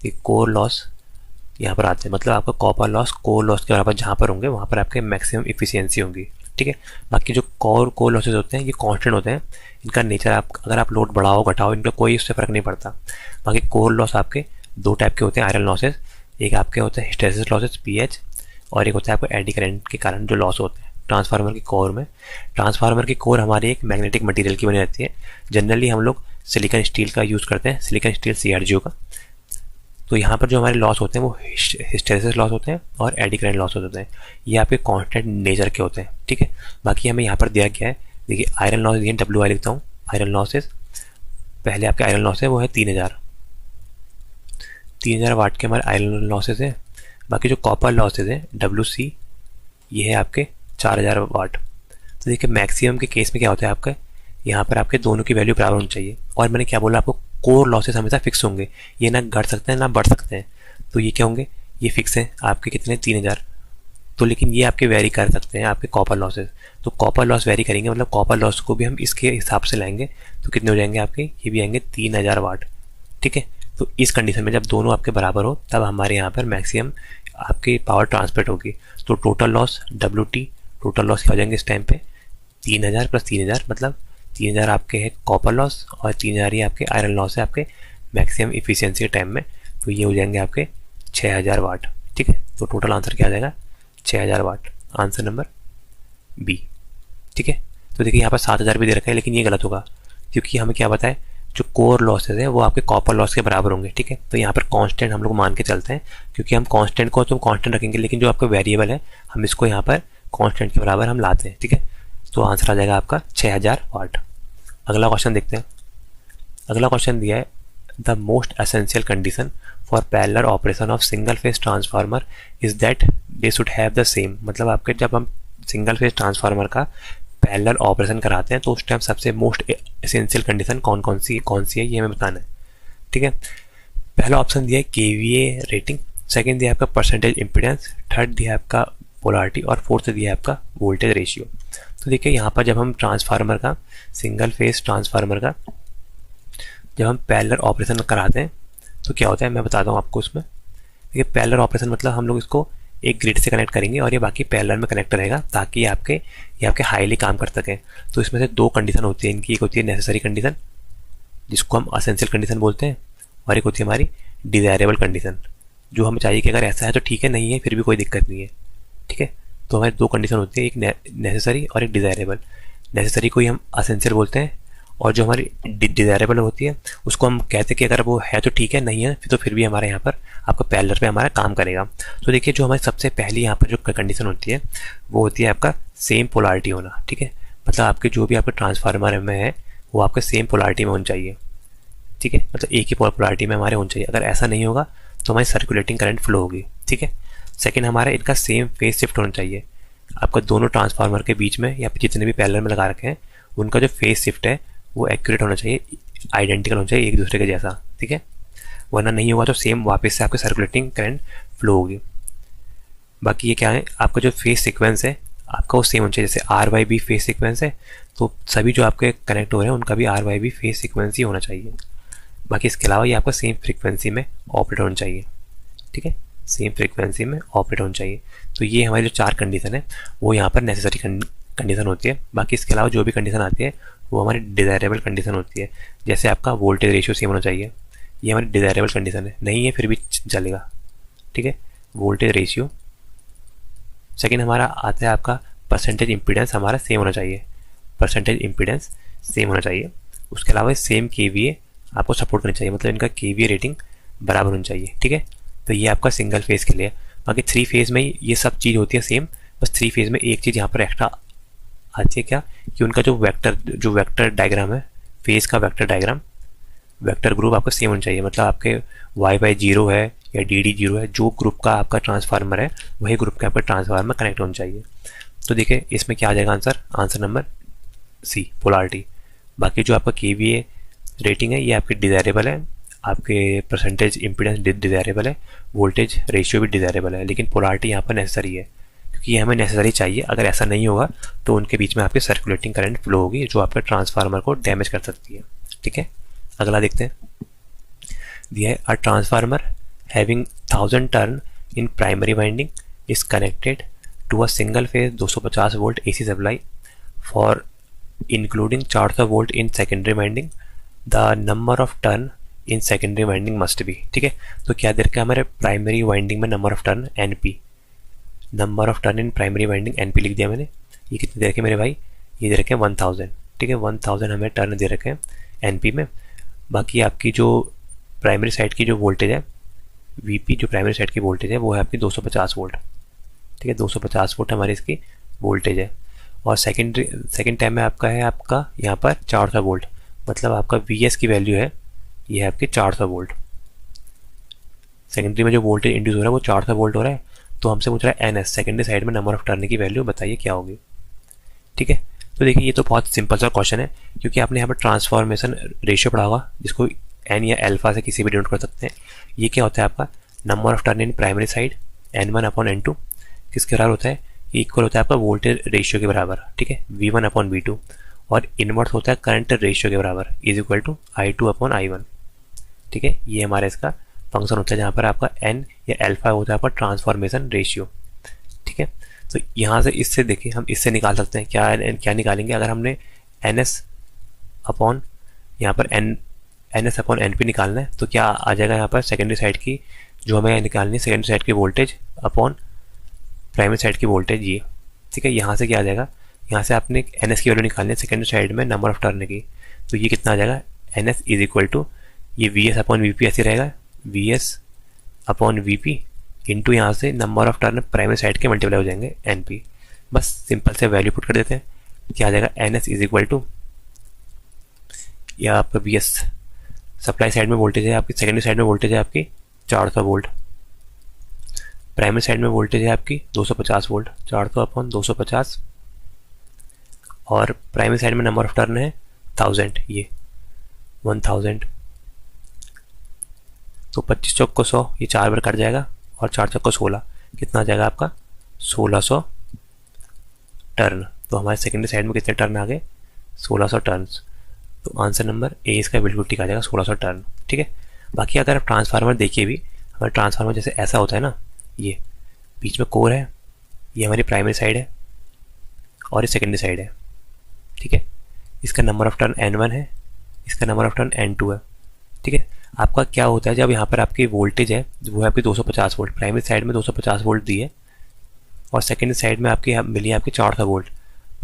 ये कोर लॉस यहाँ पर आते हैं, मतलब आपका कॉपर लॉस कोर लॉस के बराबर जहाँ पर होंगे वहाँ पर आपके मैक्सिमम इफिशियंसी होंगी, ठीक है। बाकी जो कोर लॉसेस होते हैं ये कांस्टेंट होते हैं, इनका नेचर अगर आप लोड बढ़ाओ घटाओ इनका कोई उससे फ़र्क नहीं पड़ता। बाकी कोर लॉस आपके दो टाइप के होते हैं आयरन लॉसेस, एक आपके होते हैं हिस्टैरिसीस लॉसेस PH, और एक होता है आपको एडी करंट के कारण जो लॉस होते हैं ट्रांसफार्मर की कोर में। ट्रांसफार्मर की कोर हमारी एक मैग्नेटिक मटेरियल की बनी रहती है, जनरली हम लोग सिलिकॉन स्टील का यूज़ करते हैं, सिलिकॉन स्टील CRGO का। तो यहाँ पर जो हमारे लॉस होते हैं वो हिस्टैरिसीस लॉस होते हैं और एडी करंट लॉस होते हैं, ये आपके कांस्टेंट नेचर के होते हैं, ठीक है। बाकी हमें यहाँ पर दिया गया है, देखिए आयरन लॉस दिए WI लिखता हूँ, आयरन लॉसेस, पहले आपके आयरन लॉस है वो है 3000 वाट के हमारे आयरन लॉसेस है। बाकी जो कॉपर लॉसेस है WC, ये है आपके 4000 वाट। तो देखिए मैक्सिमम के केस में क्या होता है आपका, यहाँ पर आपके दोनों की वैल्यू बराबर होनी चाहिए। और मैंने क्या बोला आपको, कोर लॉसेस हमेशा फिक्स होंगे, ये ना घट सकते हैं ना बढ़ सकते हैं। तो ये क्या होंगे, ये फिक्स हैं आपके कितने 3000। तो लेकिन ये आपके वेरी कर सकते हैं आपके कॉपर लॉसेस। तो कॉपर लॉस वेरी करेंगे, मतलब कॉपर लॉस को भी हम इसके हिसाब से लाएंगे। तो कितने हो जाएंगे आपके, ये भी आएंगे 3000 वाट। ठीक है, तो इस कंडीशन में जब दोनों आपके बराबर हो तब हमारे यहाँ पर मैक्सिमम आपकी पावर ट्रांसमिट होगी। तो total loss WT, total loss क्या हो जाएंगे इस टाइम पे 3000 + 3000, मतलब 3000 आपके है कॉपर लॉस और 3000 ही आपके आयरन लॉस है आपके मैक्सिमम इफिशियंसी के टाइम में। तो ये हो जाएंगे आपके 6000 वाट। ठीक है, तो टोटल आंसर क्या आ जाएगा 6000 वाट, आंसर नंबर B। ठीक है, तो देखिए यहाँ पर 7000 भी दे रखा है, लेकिन ये गलत होगा क्योंकि हमें क्या बताए जो कोर लॉसेज है वो आपके कॉपर लॉस के बराबर होंगे। ठीक है, तो यहाँ पर कांस्टेंट हम लोग मान के चलते हैं, क्योंकि हम कांस्टेंट को तो कांस्टेंट रखेंगे, लेकिन जो आपका वेरिएबल है हम इसको यहाँ पर कांस्टेंट के बराबर हम लाते हैं। ठीक है, तो आंसर आ जाएगा आपका 6000 वाट। अगला क्वेश्चन देखते हैं। अगला क्वेश्चन दिया है the most essential condition for parallel operation of single phase transformer is that they should have the same. मतलब आपके जब हम सिंगल फेज ट्रांसफार्मर का पैरेलल ऑपरेशन कराते हैं तो उस टाइम सबसे मोस्ट एसेंशियल कंडीशन कौन सी है ये हमें बताना है। ठीक है, पहला ऑप्शन दिया है KVA रेटिंग, सेकंड दिया है आपका परसेंटेज इंपीडेंस, थर्ड दिया है आपका पोलैरिटी और फोर्थ दिया है आपका वोल्टेज रेशियो। तो देखिए यहाँ पर जब हम ट्रांसफार्मर का सिंगल फेज ट्रांसफार्मर का जब हम पैरेलल ऑपरेशन कराते हैं तो क्या होता है मैं बताता हूँ आपको। उसमें देखिए पैरेलल ऑपरेशन मतलब हम लोग इसको एक ग्रिड से कनेक्ट करेंगे और ये बाकी पैरेलल में कनेक्ट रहेगा ताकि ये आपके हाईली काम कर सकें। तो इसमें से दो कंडीशन होती है इनकी, एक होती है नेसेसरी कंडीशन जिसको हम असेंशियल कंडीशन बोलते हैं, और एक होती है हमारी डिजायरेबल कंडीशन जो हमें चाहिए कि अगर ऐसा है तो ठीक है, नहीं है फिर भी कोई दिक्कत नहीं है। ठीक है, तो हमारी दो कंडीशन होती है, एक नेसेसरी और एक डिजायरेबल। नेसेसरी को ही हम असेंशियल बोलते हैं और जो हमारी डिजायरेबल होती है उसको हम कहते हैं कि अगर वो है तो ठीक है, नहीं है तो फिर भी हमारे यहाँ पर आपका पैरेलल पे हमारा काम करेगा। तो देखिए जो हमारी सबसे पहली यहाँ पर जो कंडीशन होती है वो होती है आपका सेम पोलैरिटी होना। ठीक है, मतलब आपके जो भी आपके ट्रांसफार्मर में है वो आपके सेम पोलैरिटी में होनी चाहिए। ठीक है, मतलब एक ही पोलैरिटी में हमारे होनी चाहिए। अगर ऐसा नहीं होगा तो हमारी सर्कुलेटिंग करंट फ्लो होगी। ठीक है, सेकेंड हमारा इनका सेम फेज शिफ्ट होना चाहिए। आपका दोनों ट्रांसफार्मर के बीच में या फिर जितने भी पैरेलल में लगा रखे हैं उनका जो फेज शिफ्ट है वो एक्यूरेट होना चाहिए, आइडेंटिकल होना चाहिए एक दूसरे के जैसा। ठीक है, वरना नहीं होगा तो सेम वापस से आपके सर्कुलेटिंग करंट फ्लो होगी। बाकी ये क्या है आपका जो फेज सीक्वेंस है आपका वो सेम होना चाहिए। जैसे RYB फेज सीक्वेंस है तो सभी जो आपके कनेक्ट हो रहे हैं उनका भी RYB फेज सीक्वेंस ही होना चाहिए। बाकी इसके अलावा ये आपका सेम फ्रीक्वेंसी में ऑपरेट होना चाहिए। ठीक है, सेम फ्रीक्वेंसी में ऑपरेट होना चाहिए। तो ये हमारी जो चार कंडीशन है वो यहाँ पर नेसेसरी कंडीशन होती है। बाकी इसके अलावा जो भी कंडीशन आती है वो हमारी डिजायरेबल कंडीशन होती है। जैसे आपका वोल्टेज रेशियो सेम होना चाहिए, ये हमारी डिजायरेबल कंडीशन है, नहीं है फिर भी चलेगा। ठीक है, वोल्टेज रेशियो। सेकेंड हमारा आता है आपका परसेंटेज इंपीडेंस, हमारा सेम होना चाहिए, परसेंटेज इंपीडेंस सेम होना चाहिए। उसके अलावा सेम KVA आपको सपोर्ट करनी चाहिए, मतलब इनका KVA रेटिंग बराबर होनी चाहिए। ठीक है, तो ये आपका सिंगल फेज के लिए। बाकी 3 फेज में ये सब चीज़ होती है सेम, बस 3 फेज में एक चीज़ यहाँ पर एक्स्ट्रा आती है क्या कि उनका जो वेक्टर डायग्राम है, फेज का वेक्टर डायग्राम, वेक्टर ग्रुप आपका सेम होना चाहिए। मतलब आपके YY 0 है या DD 0 है, जो ग्रुप का आपका ट्रांसफार्मर है वही ग्रुप का आपका ट्रांसफार्मर कनेक्ट होना चाहिए। तो देखिए इसमें क्या आ जाएगा आंसर नंबर C, पोलैरिटी। बाकी जो आपका KVA रेटिंग है ये आपकी डिजायरेबल है, आपके परसेंटेज इंपीडेंस डिजायरेबल है, वोल्टेज रेशियो भी डिजायरेबल है, लेकिन पोलैरिटी यहाँ पर नेसेसरी है क्योंकि ये हमें नेसेसरी चाहिए। अगर ऐसा नहीं होगा तो उनके बीच में आपके सर्कुलेटिंग करंट फ्लो होगी जो आपके ट्रांसफार्मर को डैमेज कर सकती है। ठीक है, अगला देखते हैं। दिया है a transformer having 1000 turn in primary winding is connected to a single phase 250 volt AC supply for including 400 volt in secondary winding, the number of turn in secondary winding must be. ठीक है, तो क्या दे रखा है हमारे primary winding में number of turn NP, number of turn in primary winding NP लिख दिया मैंने। ये कितने दे रखे मेरे भाई, ये दे रखे हैं 1000। ठीक है, 1000 हमें टर्न दे रखे हैं NP में। बाकी आपकी जो प्राइमरी साइड की जो वोल्टेज है VP, जो प्राइमरी साइड की वोल्टेज है वो है आपकी 250 वोल्ट। ठीक है, 250 वोल्ट हमारी इसकी वोल्टेज है। और सेकेंड टाइम में आपका है आपका यहाँ पर 400 वोल्ट, मतलब आपका वी की वैल्यू है, ये है आपके 400 वोल्ट। सेकेंडरी में जो वोल्टेज इंड्यूस हो रहा है वो 400 वोल्ट हो रहा है। तो हमसे पूछ रहा है एन एस, सेकेंडरी साइड में नंबर ऑफ टर्न की वैल्यू बताइए क्या होगी। ठीक है, तो देखिए ये तो बहुत सिंपल सा क्वेश्चन है, क्योंकि आपने यहाँ पर ट्रांसफॉर्मेशन रेशियो पढ़ा होगा, जिसको एन या एल्फा से किसी भी डिनोट कर सकते हैं। ये क्या होता है आपका number of turn in primary side, N1 upon N2 किसके बराबर होता है, इक्वल होता है आपका वोल्टेज रेशियो के बराबर। ठीक है, V1 अपॉन V2, और इनवर्स होता है करंट रेशियो के बराबर, is equal to I2 upon I1। ठीक है, ये हमारा इसका फंक्शन होता है, जहाँ पर आपका एन या एल्फा होता है आपका ट्रांसफॉर्मेशन रेशियो। ठीक है, तो यहाँ से इससे देखिए हम इससे निकाल सकते हैं क्या, क्या निकालेंगे अगर हमने एन एस अपॉन यहाँ पर N S upon N P निकालना है, तो क्या आ जाएगा यहाँ पर सेकेंडरी साइड की जो हमें निकालनी है, सेकेंडरी साइड की वोल्टेज अपॉन प्राइमरी साइड की वोल्टेज ये। ठीक है, यहाँ से क्या आ जाएगा, यहाँ से आपने एन एस की वैल्यू निकालनी है सेकेंडरी साइड में नंबर ऑफ टर्न की, तो ये कितना आ जाएगा N S is equal to ये V S upon V P ऐसे रहेगा, V S upon V P into यहाँ से number of turn primary side के मल्टीप्लाई हो जाएंगे एन पी। बस सिंपल से वैल्यू पुट कर देते हैं, क्या आ जाएगा N S is equal to, या आपका वी एस सप्लाई साइड में वोल्टेज है आपकी, सेकेंडरी साइड में वोल्टेज है आपकी 400 वोल्ट, प्राइमरी साइड में वोल्टेज है आपकी 250 वोल्ट, 400 अपॉन 250, और प्राइमरी साइड में नंबर ऑफ टर्न है 1000, ये 1000। तो 25 चौक को 100, ये 4 बार कट जाएगा, और 4 चौक को 16, कितना आ जाएगा आपका 1600 टर्न। तो हमारे सेकेंडरी साइड में कितने टर्न आ गए, 1600 टर्न्स। तो आंसर नंबर ए इसका बिल्कुल ठीक आ जाएगा 1600 टर्न। ठीक है, बाकी अगर आप ट्रांसफार्मर देखिए भी, हमारे ट्रांसफार्मर जैसे ऐसा होता है ना, ये बीच में कोर है, ये हमारी प्राइमरी साइड है और ये सेकेंडरी साइड है। ठीक है, इसका नंबर ऑफ टर्न N1 है, इसका नंबर ऑफ टर्न N2 है। ठीक है, आपका क्या होता है जब यहाँ पर आपकी वोल्टेज है वो है आपकी 250 वोल्ट, प्राइमरी साइड में 250 वोल्ट दी है और सेकेंडरी साइड में आपकी मिली है आपकी 400 वोल्ट।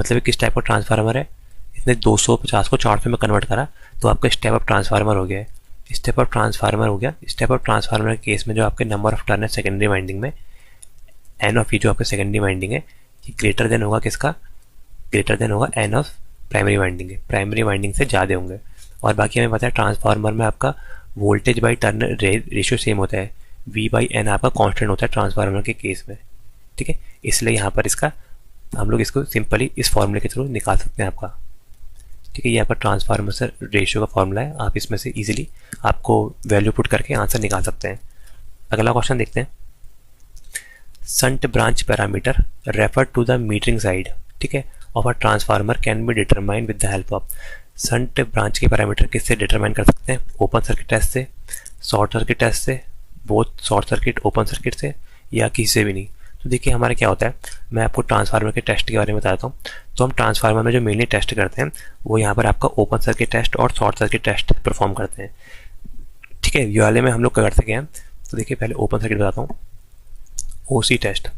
मतलब किस टाइप का ट्रांसफार्मर है, इसने 250 को 400 में कन्वर्ट करा, तो आपका स्टेप अप ट्रांसफार्मर हो गया है, स्टेप अप ट्रांसफार्मर हो गया। स्टेप अप ट्रांसफार्मर के केस में जो आपके नंबर ऑफ टर्न है सेकेंडरी वाइंडिंग में, एन ऑफ ई जो आपका सेकेंडरी वाइंडिंग है ये ग्रेटर देन होगा किसका, ग्रेटर देन होगा एन ऑफ प्राइमरी वाइंडिंग है, प्राइमरी वाइंडिंग से ज़्यादा होंगे। और बाकी हमें पता है ट्रांसफार्मर में आपका voltage by turn ratio same होता है, V बाई एन आपका कांस्टेंट होता है ट्रांसफार्मर के केस में। ठीक है, इसलिए यहाँ पर इसका हम लोग इसको सिंपली इस फॉर्मूले के थ्रू निकाल सकते हैं आपका। ठीक है, ये आपका ट्रांसफार्मर से रेशियो का फॉर्मूला है, आप इसमें से इजीली आपको वैल्यू पुट करके आंसर निकाल सकते हैं। अगला क्वेश्चन देखते हैं, shunt branch parameter refer to the metering side, ठीक है, of a transformer can be determine with the help of. Shunt branch के पैरामीटर किससे डिटरमाइन कर सकते हैं, ओपन सर्किट टेस्ट से, शॉर्ट सर्किट टेस्ट से, both short circuit open circuit से, या किसी से भी नहीं। तो देखिए हमारा क्या होता है, मैं आपको ट्रांसफार्मर के टेस्ट के बारे में बताता हूँ। तो हम ट्रांसफार्मर में जो मेनली टेस्ट करते हैं वो यहाँ पर आपका ओपन सर्किट टेस्ट और शॉर्ट सर्किट टेस्ट परफॉर्म करते हैं। ठीक है, ये वाले में हम लोग क्या करते हैं, तो देखिए पहले ओपन सर्किट बताता हूँ, ओसी टेस्ट।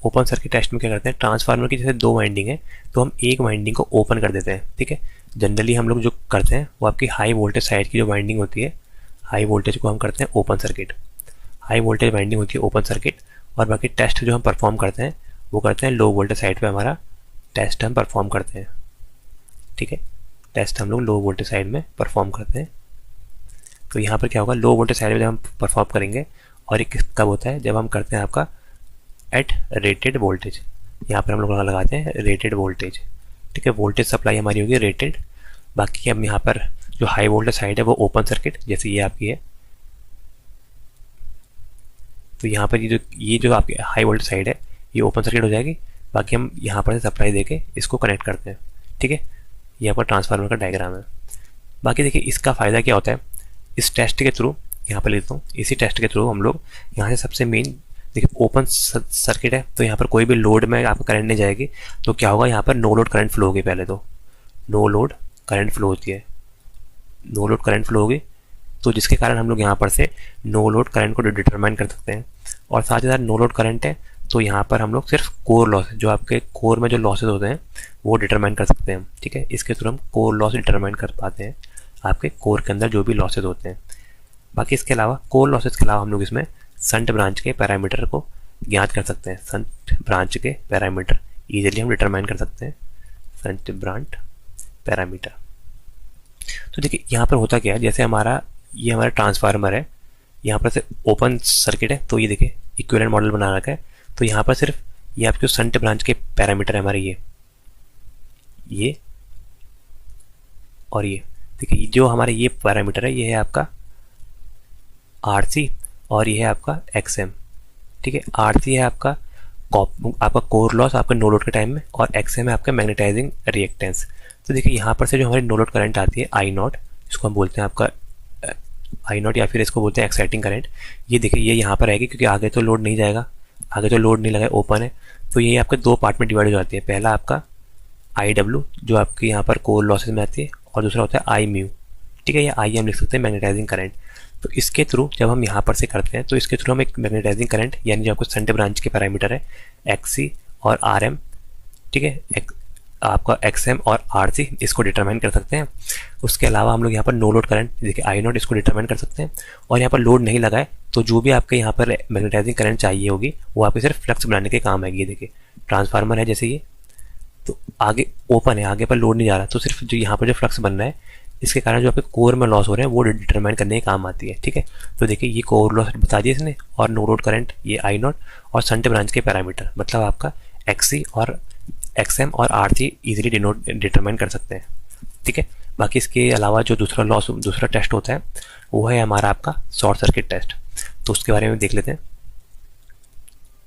ओपन सर्किट टेस्ट में क्या करते हैं, ट्रांसफार्मर की जैसे 2 वाइंडिंग है तो हम एक वाइंडिंग को ओपन कर देते हैं। ठीक है, जनरली हम लोग जो करते हैं वो आपकी हाई वोल्टेज साइड की जो वाइंडिंग होती है, हाई वोल्टेज को हम करते हैं open circuit, high voltage winding होती है ओपन सर्किट। और बाकी टेस्ट जो हम परफॉर्म करते हैं वो करते हैं लो वोल्टेज साइड पे, हमारा टेस्ट हम परफॉर्म करते हैं। ठीक है, टेस्ट हम लोग लो वोल्टेज साइड में परफॉर्म करते हैं। तो यहाँ पर क्या होगा, लो वोल्टेज साइड में जब हम परफॉर्म करेंगे, और एक कब होता है जब हम करते हैं आपका एट रेटेड वोल्टेज, यहाँ पर हम लोग लगाते हैं रेटेड वोल्टेज। ठीक है, वोल्टेज सप्लाई हमारी होगी रेटेड। बाकी हम यहाँ पर जो हाई वोल्टेज साइड है वो ओपन सर्किट, जैसे ये आपकी है, तो यहाँ पर ये जो आपकी हाई वोल्टेज साइड है ये ओपन सर्किट हो जाएगी। बाकी हम यहाँ पर से सप्लाई देके इसको कनेक्ट करते हैं। ठीक है, ये आपका ट्रांसफार्मर का डायग्राम है। बाकी देखिए इसका फ़ायदा क्या होता है, इस टेस्ट के थ्रू यहाँ पर लेता हूँ, इसी टेस्ट के थ्रू हम लोग यहाँ से सबसे मेन देखिए ओपन सर्किट है तो यहाँ पर कोई भी लोड में आपको करंट नहीं जाएगी, तो क्या होगा यहाँ पर नो लोड करंट फ्लो होगी। पहले तो नो लोड करंट फ्लो होती है, नो लोड करंट फ्लो होगी, तो जिसके कारण हम लोग यहाँ पर से नो लोड करंट को डिटरमाइन कर सकते हैं। और साथ ही साथ नो लोड करंट है तो यहाँ पर हम लोग सिर्फ कोर लॉस, जो आपके कोर में जो लॉसेज होते हैं वो डिटरमाइन कर सकते हैं। ठीक है, इसके थ्रू हम कोर लॉस डिटरमाइन कर पाते हैं, आपके कोर के अंदर जो भी लॉसेज होते हैं। बाकी इसके अलावा कोर लॉसेज के अलावा हम लोग इसमें शंट ब्रांच के पैरामीटर को ज्ञात कर सकते हैं। शंट ब्रांच के पैरामीटर ईजिली हम डिटरमाइन कर सकते हैं, शंट ब्रांच पैरामीटर। तो तो देखिए यहाँ पर होता क्या है, जैसे ये हमारा ट्रांसफार्मर है, यहाँ पर से ओपन सर्किट है, तो ये देखिए इक्विवेलेंट मॉडल बना रखा है। तो यहाँ पर सिर्फ ये आपके शंट ब्रांच के पैरामीटर है हमारे, ये और ये देखिए जो हमारे ये पैरामीटर है, ये है आपका आरसी और ये है आपका एक्सएम। ठीक है, आरसी है आपका कोर लॉस आपका नो लोड के टाइम में, और एक्सएम है आपका मैग्नेटाइजिंग रिएक्टेंस। तो देखिए यहाँ पर से जो हमारी नो लोड करंट आती है आई नॉट, इसको हम बोलते हैं आपका आई नॉट, या फिर इसको बोलते हैं एक्साइटिंग करंट। ये देखिए ये यहाँ पर आएगी, क्योंकि आगे तो लोड नहीं जाएगा, आगे तो लोड नहीं लगा, ओपन है। तो ये आपके दो पार्ट में डिवाइड हो जाती है। पहला आपका आई डब्ल्यू जो आपके यहाँ पर कोर लॉसेज में आती है, और दूसरा होता है आई म्यू। ठीक है, या आई हम लिख सकते हैं मैग्नेटाइजिंग करंट। तो इसके थ्रू जब हम यहाँ पर से करते हैं, तो इसके थ्रू हम एक मैग्नेटाइजिंग करंट, यानी जो आपको शंट ब्रांच के पैरामीटर है एक्सी और आर एम, ठीक है, आपका एक्सएम और आरसी, इसको डिटरमाइन कर सकते हैं। उसके अलावा हम लोग यहाँ पर नो लोड करंट देखिए आई नॉट, इसको डिटरमाइन कर सकते हैं। और यहाँ पर लोड नहीं लगाए तो जो भी आपके यहाँ पर मैग्नेटाइजिंग करंट चाहिए होगी वो आपके सिर्फ फ्लक्स बनाने के काम आएगी। देखिए ट्रांसफार्मर है जैसे ये, तो आगे ओपन है, आगे पर लोड नहीं जा रहा, तो सिर्फ जो यहाँ पर जो फ्लक्स बन रहा है इसके कारण जो आपके कोर में लॉस हो रहे हैं वो डिटरमाइन करने के काम आती है। ठीक है, तो देखिए ये कोर लॉस बता दिया इसने, और नो लोड करंट ये आई नॉट, और शंट ब्रांच के पैरामीटर मतलब आपका एक्सी और एक्सएम और आरसी इजीली डिटरमाइन कर सकते हैं। ठीक है, बाकी इसके अलावा जो दूसरा टेस्ट होता है वो है हमारा आपका शॉर्ट सर्किट टेस्ट। तो उसके बारे में देख लेते हैं।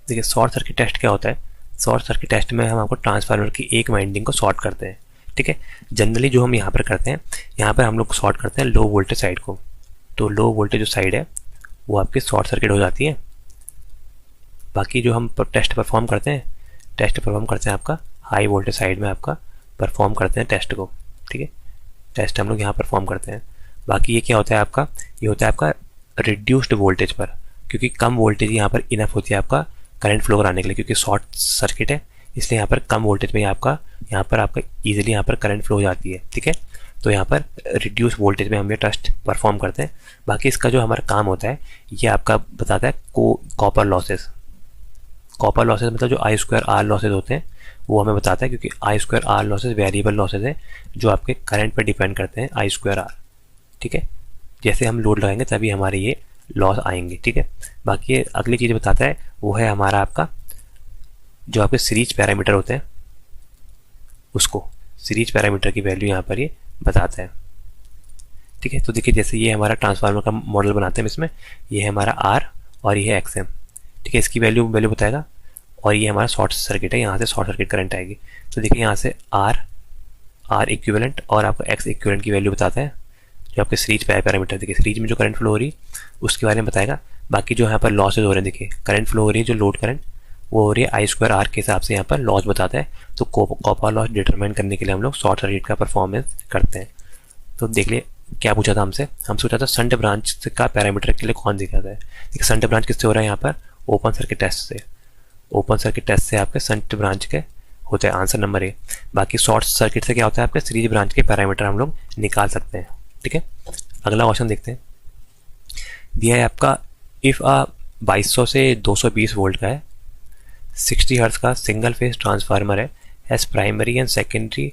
देखिए शॉर्ट सर्किट टेस्ट क्या होता है। शॉर्ट सर्किट टेस्ट में हम आपको ट्रांसफार्मर की एक वाइंडिंग को शॉर्ट करते हैं। ठीक है, जनरली जो हम यहाँ पर करते हैं, यहाँ पर हम लोग शॉर्ट करते हैं लो वोल्टेज साइड को। तो लो वोल्टेज जो साइड है वो आपकी शॉर्ट सर्किट हो जाती है। बाकी जो हम टेस्ट परफॉर्म करते हैं आपका हाई वोल्टेज साइड में आपका परफॉर्म करते हैं टेस्ट को। ठीक है, टेस्ट हम लोग यहाँ परफॉर्म करते हैं। बाकी ये क्या होता है आपका, ये होता है आपका रिड्यूस्ड वोल्टेज पर, क्योंकि कम वोल्टेज यहाँ पर इनफ होती है आपका करंट फ्लो कराने के लिए, क्योंकि शॉर्ट सर्किट है इसलिए यहाँ पर कम वोल्टेज में यहाँ पर ईजिली यहाँ पर करंट फ्लो हो जाती है। ठीक है, तो यहाँ पर रिड्यूस वोल्टेज में हम ये टेस्ट परफॉर्म करते हैं। बाकी इसका जो हमारा काम होता है ये आपका बताता है कॉपर लॉसेस मतलब जो आई स्क्वायर आर लॉसेज होते हैं वो हमें बताता है, क्योंकि I square R losses variable losses है जो आपके करंट पर डिपेंड करते हैं आई स्क्वायर आर। ठीक है, जैसे हम लोड लगाएंगे तभी हमारे ये लॉस आएंगे। ठीक है, बाकी ये अगली चीज़ बताता है वो है हमारा आपका जो आपके सीरीज पैरामीटर होते हैं, उसको सीरीज पैरामीटर की वैल्यू यहाँ पर ये बताता है। ठीक है, तो देखिए जैसे ये हमारा ट्रांसफार्मर का मॉडल बनाते हैं, इसमें ये है हमारा आर और ये है एक्सएम। ठीक है, इसकी वैल्यू बताएगा, और ये हमारा शॉर्ट सर्किट है, यहाँ से शॉर्ट सर्किट करंट आएगी। तो देखिए यहाँ से आर इक्विवेलेंट और आपका एक्स इक्विवेलेंट की वैल्यू बताता है जो आपके सीरीज पैरामीटर। देखिए सीरीज में जो करंट फ्लो हो रही है उसके बारे में बताएगा। बाकी जो यहाँ पर लॉसेज हो रहे हैं, देखिए करंट फ्लो हो रही है जो लोड करंट वो हो रही है आई स्क्वायर आर के हिसाब से यहाँ पर लॉस बताता है। तो कॉपर लॉस डिटरमाइन करने के लिए हम लोग शॉर्ट सर्किट का परफॉर्मेंस करते हैं। तो देख लिए क्या पूछा था हमसे पूछा था शंट ब्रांच का पैरामीटर के लिए कौन दिखाता है। देखिए शंट ब्रांच किससे हो रहा है, यहाँ पर ओपन सर्किट टेस्ट से आपके शंट ब्रांच के होते हैं, आंसर नंबर ए। बाकी शॉर्ट सर्किट से क्या होता है, आपके सीरीज ब्रांच के पैरामीटर हम लोग निकाल सकते हैं। ठीक है, अगला क्वेश्चन देखते हैं। दिया है आपका इफ़ 2200 से 220 वोल्ट का है, 60 हर्ट्ज का सिंगल फेज ट्रांसफार्मर है, has primary and secondary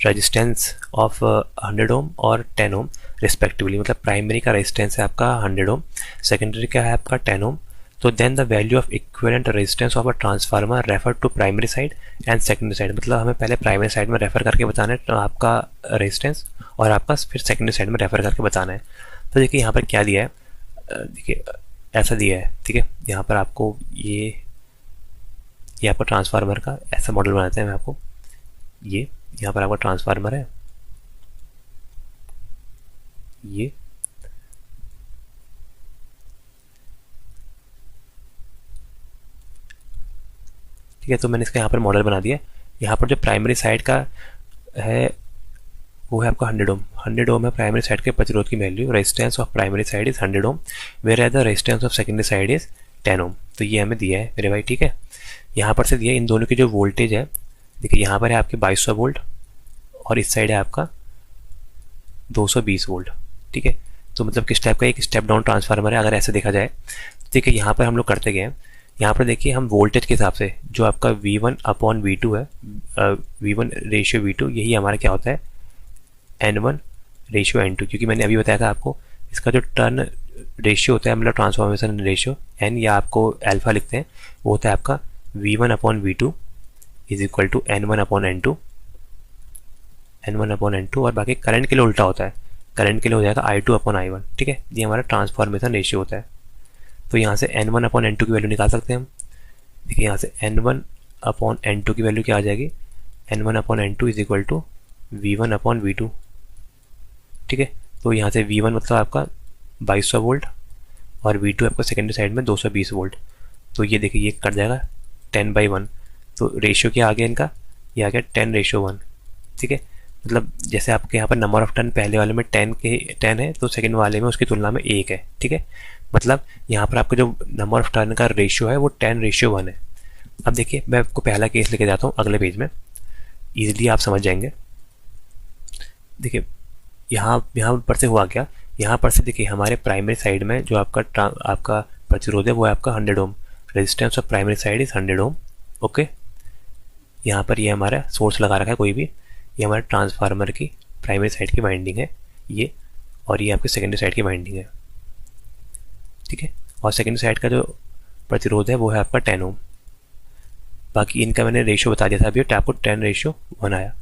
resistance of 100 ओम और 10 ओम रिस्पेक्टिवली। मतलब प्राइमरी का रेजिस्टेंस है आपका 100 ओम, सेकेंडरी का है आपका 10 ओम। तो then the value of equivalent resistance of a transformer refer to primary side and secondary side. मतलब हमें पहले प्राइमरी साइड में रेफर करके बताना है आपका रेजिस्टेंस, और आपका फिर सेकेंडरी साइड में रेफर करके बताना है। तो देखिए यहाँ पर क्या दिया है, देखिए ऐसा दिया है। ठीक है, यहाँ पर आपको ये आपका ट्रांसफार्मर का ऐसा मॉडल बनाते हैं। मैं आपको ये यहाँ पर आपका ट्रांसफार्मर है, ये ठीक है। तो मैंने इसका यहाँ पर मॉडल बना दिया। यहाँ पर जो प्राइमरी साइड का है वो है आपका 100 ओम। 100 ओम है प्राइमरी साइड के प्रतिरोध की value. Resistance of primary side is 100 ohm, where as the resistance of secondary side is 10 ohm. तो ये हमें दिया है मेरे भाई। ठीक है, यहाँ पर से दिया इन दोनों की जो वोल्टेज है, देखिए यहाँ पर है आपके 2200 वोल्ट और इस साइड है आपका 220 वोल्ट। ठीक है, तो मतलब किस टाइप का एक स्टेप डाउन ट्रांसफार्मर है अगर ऐसे देखा जाए। देखिए यहाँ पर हम लोग करते गए हैं, यहाँ पर देखिए हम वोल्टेज के हिसाब से जो आपका V1/V2 है, V1 रेशियो V2, यही हमारा क्या होता है N1 रेशियो N2, क्योंकि मैंने अभी बताया था आपको इसका जो टर्न रेशियो होता है, मतलब ट्रांसफॉर्मेशन रेशियो N, या आपको अल्फा लिखते हैं, वो होता है आपका V1/V2 is equal to N1/N2, N1/N2। और बाकी करंट के लिए उल्टा होता है, करंट के लिए हो जाएगा I2/I1। ठीक है, ये हमारा ट्रांसफॉर्मेशन रेशियो होता है। तो यहाँ से N1/N2 की वैल्यू निकाल सकते हैं हम। देखिए यहाँ से N1/N2 की वैल्यू क्या आ जाएगी, N1/N2 is equal to V1/V2। ठीक है, तो यहाँ से V1 मतलब आपका 2200 वोल्ट और V2 आपका सेकेंडरी साइड में 220 वोल्ट। तो ये देखिए ये कट जाएगा 10/1। तो रेशियो क्या आ गया इनका, ये आ गया 10:1। ठीक है, मतलब जैसे आपके यहाँ पर नंबर ऑफ टर्न पहले वाले में 10 है, तो सेकंड वाले में उसकी तुलना में 1 है। ठीक है, मतलब यहाँ पर आपका जो नंबर ऑफ टर्न का रेशियो है वो 10:1 है। अब देखिए मैं आपको पहला केस लेके जाता हूँ अगले पेज में, ईजिली आप समझ जाएंगे। देखिए यहाँ पर से हुआ क्या, यहाँ पर से देखिए हमारे प्राइमरी साइड में जो आपका प्रतिरोध है वो है आपका 100 ohm. Resistance of primary side is 100 ohm. Okay, यहाँ पर ये हमारा सोर्स लगा रखा है कोई भी, ये हमारे ट्रांसफार्मर की प्राइमरी साइड की वाइंडिंग है ये, और ये आपकी सेकेंडरी साइड की वाइंडिंग है। ठीक है, और सेकेंडरी साइड का जो प्रतिरोध है वो है आपका 10 ओम। बाकी इनका मैंने रेशियो बता दिया था अभी, आपको 10:1 आया।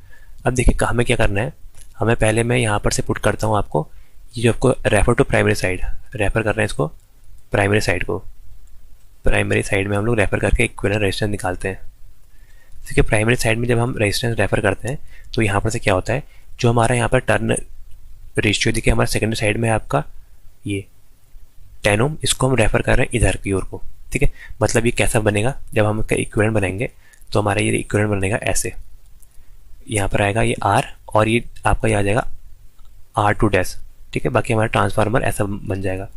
अब देखिए हमें क्या करना है, हमें पहले मैं यहाँ पर से पुट करता हूँ आपको, ये जो आपको refer to primary side, refer कर रहे हैं इसको प्राइमरी साइड को, प्राइमरी साइड में हम लोग रेफर करके इक्विवेलेंट रेजिस्टेंस निकालते हैं। ठीक है, प्राइमरी साइड में जब हम रेजिस्टेंस रेफर करते हैं तो यहाँ पर से क्या होता है, जो हमारा यहाँ पर टर्न रेशियो देखिए हमारे सेकेंडरी साइड में आपका ये 10 ओम, इसको हम रेफर कर रहे हैं इधर की ओर को। ठीक है, मतलब ये कैसा बनेगा, जब हम इसका इक्विवेलेंट बनाएंगे तो हमारा ये इक्विवेलेंट बनेगा ऐसे, यहाँ पर आएगा ये R और ये आपका ये आ जाएगा R2 डैश। ठीक है, बाकी हमारा ट्रांसफार्मर ऐसा बन जाएगा,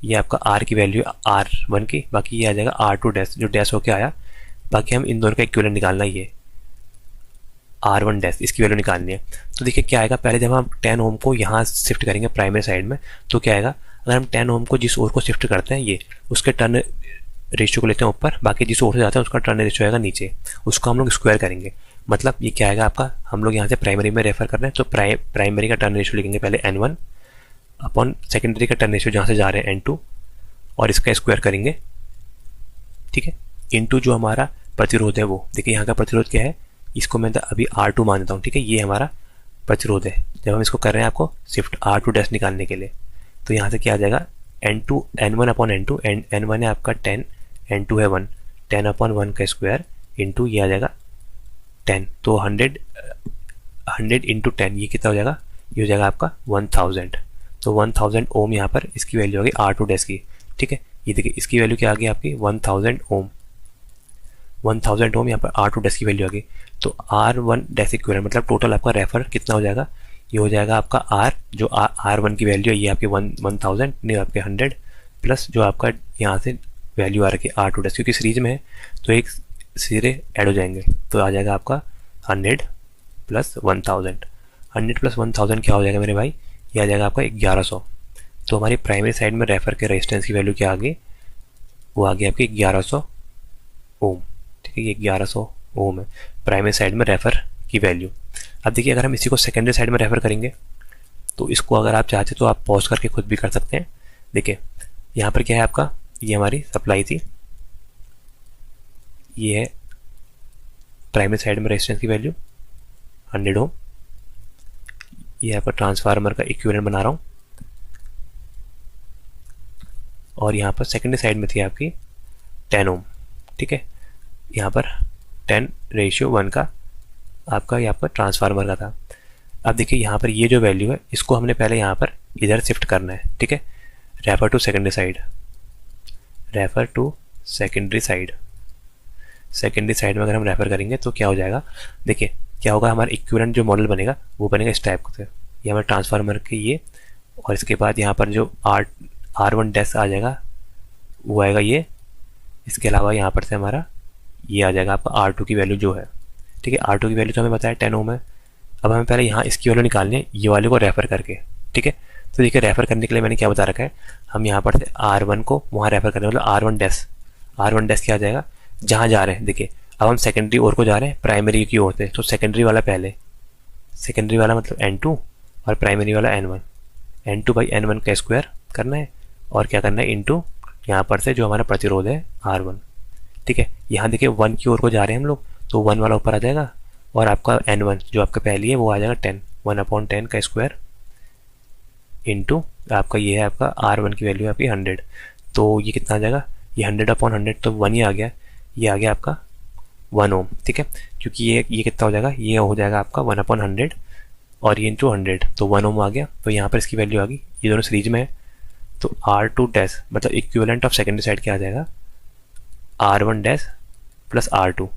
ये आपका R की वैल्यू R1 की, बाकी ये आ जाएगा R2 डैश जो डैश होके आया। बाकी हम इन दोनों का इक्विवेलेंट निकालना है, ये R1 डैश इसकी वैल्यू निकालनी है। तो देखिए क्या आएगा, पहले जब हम 10 ओम को यहाँ शिफ्ट करेंगे प्राइमरी साइड में तो क्या आएगा, अगर हम 10 ओम को जिस ओर को शिफ्ट करते हैं ये उसके टर्न रेशियो को लेते हैं ऊपर, बाकी जिस ओर से जाते हैं उसका टर्न रेशियो आएगा नीचे, उसको हम लोग स्क्वायर करेंगे। मतलब ये क्या आएगा आपका, हम लोग यहाँ से प्राइमरी में रेफर कर रहे हैं तो प्राइमरी का टर्न रेशियो लिखेंगे पहले N1 अपॉन सेकेंडरी का टर्न रेशियो जहाँ से जा रहे हैं N2, और इसका स्क्वायर करेंगे। ठीक है, इनटू जो हमारा प्रतिरोध है वो, देखिए यहाँ का प्रतिरोध क्या है, इसको मैं अभी R2 मान देता हूँ। ठीक है, ये हमारा प्रतिरोध है, जब हम इसको कर रहे हैं आपको शिफ्ट R2 डैश निकालने के लिए, तो यहाँ से क्या आ जाएगा N1/N2, N1 है आपका 10, N2 है 1, 10/1 का स्क्वायर इंटू ये आ जाएगा 10, तो 100 इंटू 10 ये कितना हो जाएगा, ये हो जाएगा आपका 1000। तो 1000 ओम यहाँ पर इसकी वैल्यू होगी R2 डैश की। ठीक है, ये देखिए इसकी वैल्यू क्या आ गई आपकी 1000 ओम, 1000 ओम यहाँ पर R2 डैश की वैल्यू आ गई। तो R1 डैश इक्विवेलेंट मतलब टोटल आपका रेफर कितना हो जाएगा, ये हो जाएगा आपका R जो R1 की वैल्यू है ये आपकी 1000 नहीं आपके 100 प्लस जो आपका यहाँ से वैल्यू आ रही है R2 डैश, क्योंकि सीरीज में है तो एक सीधे ऐड हो जाएंगे, तो आ जाएगा आपका 100 प्लस 1000। 100 प्लस 1000 क्या हो जाएगा मेरे भाई, ये आ जाएगा आपका 1100। तो हमारी प्राइमरी साइड में रेफर के रेजिस्टेंस की वैल्यू क्या आ गई, वो आ गई आपकी 1100 ओम। ठीक है, ये 1100 ओम है प्राइमरी साइड में रेफर की वैल्यू। अब देखिए अगर हम इसी को सेकेंडरी साइड में रेफर करेंगे तो इसको अगर आप चाहते तो आप पॉज करके खुद भी कर सकते हैं। देखिए यहाँ पर क्या है आपका, ये हमारी सप्लाई थी, ये है प्राइमरी साइड में रेजिस्टेंस की वैल्यू 100 ओम, ये आपका ट्रांसफार्मर का इक्विवेलेंट बना रहा हूँ, और यहाँ पर सेकेंडरी साइड में थी आपकी 10 ओम। ठीक है, यहाँ पर 10:1 का आपका यहाँ पर ट्रांसफार्मर का था। अब देखिए यहाँ पर ये जो वैल्यू है इसको हमने पहले यहाँ पर इधर शिफ्ट करना है। ठीक है, refer to secondary side, refer to secondary side, secondary side में अगर हम रेफर करेंगे तो क्या हो जाएगा, देखिए क्या होगा, हमारा इक्विवेलेंट जो मॉडल बनेगा वो बनेगा इस टाइप से, ये हमारे ट्रांसफार्मर के ये, और इसके बाद यहाँ पर जो R1 डैश आ जाएगा वो आएगा ये, इसके अलावा यहाँ पर से हमारा ये आ जाएगा आपका R2 की वैल्यू जो है। ठीक है, R2 की वैल्यू तो हमें बताया 10 ओम है। अब हमें पहले यहाँ इसकी वैल्यू निकालनी है ये वाले को रेफर करके। ठीक है, तो देखिए रेफर करने के लिए मैंने क्या बता रखा है, हम यहाँ पर से R1 को वहाँ रेफर करने मतलब R1 डैश क्या आ जाएगा, जहाँ जा रहे हैं। देखिए अब हम सेकेंडरी ओर को जा रहे हैं प्राइमरी की ओर से, तो सेकेंडरी वाला पहले, सेकेंडरी वाला मतलब N2 और प्राइमरी वाला N1, N2 बाई N1 का स्क्वायर करना है और क्या करना है इंटू यहाँ पर से जो हमारा प्रतिरोध है R1। ठीक है, यहाँ देखिए 1 की ओर को जा रहे हैं हम लोग, तो 1 वाला ऊपर आ जाएगा और आपका N1 जो आपका पहली है वो आ जाएगा 10, 1/10 का स्क्वायर इंटू आपका ये है आपका R1 की वैल्यू है आपकी 100। तो ये कितना आ जाएगा, ये 100/100 तो 1 ही आ गया, ये आ गया आपका 1 ओम। ठीक है, क्योंकि ये कितना हो जाएगा, ये हो जाएगा आपका 1/100 और ये इंटू 100 तो 1 ओम आ गया। तो यहाँ पर इसकी वैल्यू आ गई, ये दोनों सीरीज में है तो R2 डैश मतलब इक्विवेलेंट ऑफ सेकेंडरी साइड क्या आ जाएगा, R1 डैश प्लस R2।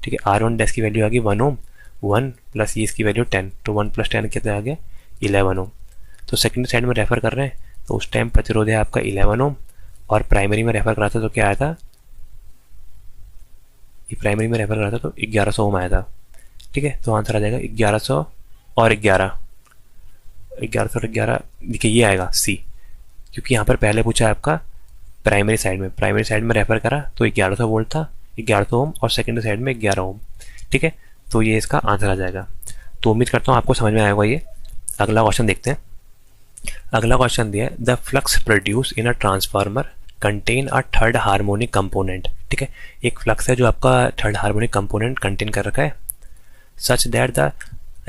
ठीक है, R1 डैश की वैल्यू आ गई 1 ओम, 1 प्लस ये इसकी वैल्यू 10, तो 1 + 10 कितना आ गया 11 ओम। तो सेकेंडरी साइड में रेफर कर रहे हैं तो उस टाइम प्रतिरोध है आपका 11 ओम और प्राइमरी में रेफर करा था तो क्या आया था, ये प्राइमरी में रेफर करा था तो 1100 ओम आया था। ठीक है, तो आंसर आ जाएगा 1100 और 11, 1100 और 11 देखिए ये आएगा सी, क्योंकि यहाँ पर पहले पूछा है आपका प्राइमरी साइड में रेफर करा तो 1100 वोल्ट था, 1100 ओम और सेकेंडरी साइड में 11 ओम। ठीक है, तो ये इसका आंसर आ जाएगा। तो उम्मीद करता हूँ आपको समझ में आया होगा ये। अगला क्वेश्चन देखते हैं। अगला क्वेश्चन दिया है the flux produce in a transformer contain a third harmonic component. ठीक है, एक फ्लक्स है जो आपका थर्ड हार्मोनिक कंपोनेंट कंटेन कर रखा है such that the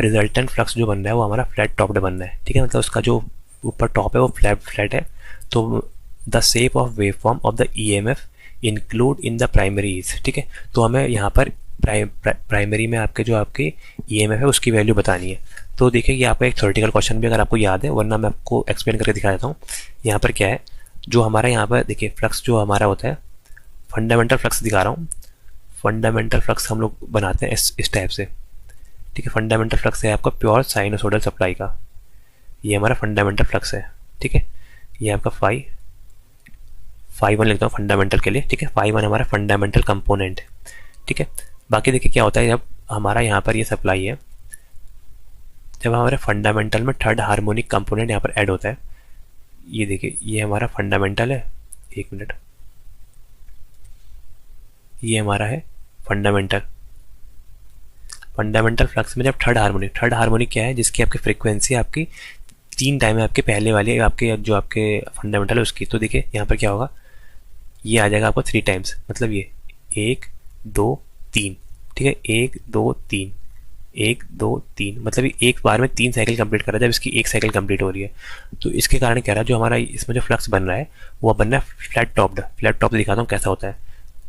resultant flux जो बन रहा है वो हमारा फ्लैट टॉप्ड बन रहा है। ठीक है, मतलब उसका जो ऊपर टॉप है वो फ्लैट है। तो the shape of wave form of the EMF include in the primaries. ठीक है, तो हमें यहाँ पर प्राइमरी में आपके जो आपकी EMF है उसकी वैल्यू बतानी है। तो देखिए ये आपका एक थ्योरेटिकल क्वेश्चन भी अगर आपको याद है, वरना मैं आपको एक्सप्लेन करके दिखा देता हूँ। यहाँ पर क्या है, जो हमारा यहाँ पर देखिए फ्लक्स जो हमारा होता है, फंडामेंटल फ्लक्स दिखा रहा हूँ। फंडामेंटल फ्लक्स हम लोग बनाते हैं इस टाइप से। ठीक है, फंडामेंटल फ्लक्स है आपका प्योर साइनोसोडल सप्लाई का, ये हमारा फंडामेंटल फ्लक्स है। ठीक है, ये आपका फाई 1 लिखता हूँ फंडामेंटल के लिए। ठीक है, फाई 1 हमारा फंडामेंटल कंपोनेंट है। ठीक है, बाकी देखिए क्या होता है जब हमारा यहाँ पर ये सप्लाई है, जब हमारे फंडामेंटल में थर्ड हार्मोनिक कंपोनेंट यहाँ पर ऐड होता है, ये देखिए ये हमारा फंडामेंटल है, एक मिनट, ये हमारा है फंडामेंटल फ्लक्स में जब थर्ड हार्मोनिक क्या है, जिसकी आपकी फ्रीक्वेंसी आपकी 3 टाइम है आपके पहले वाले आपके जो आपके फंडामेंटल है उसकी। तो देखिए यहाँ पर क्या होगा, ये आ जाएगा आपको 3 टाइम्स, मतलब ये 1 2 3। ठीक है, 1 2 3 1 2 3, मतलब ये एक बार में 3 साइकिल कंप्लीट कर रहा है जब इसकी 1 साइकिल कंप्लीट हो रही है। तो इसके कारण क्या रहा है, जो हमारा इसमें जो फ्लक्स बन रहा है वो बन रहा है फ्लैट टॉप्ड दिखाता हूँ कैसा होता है।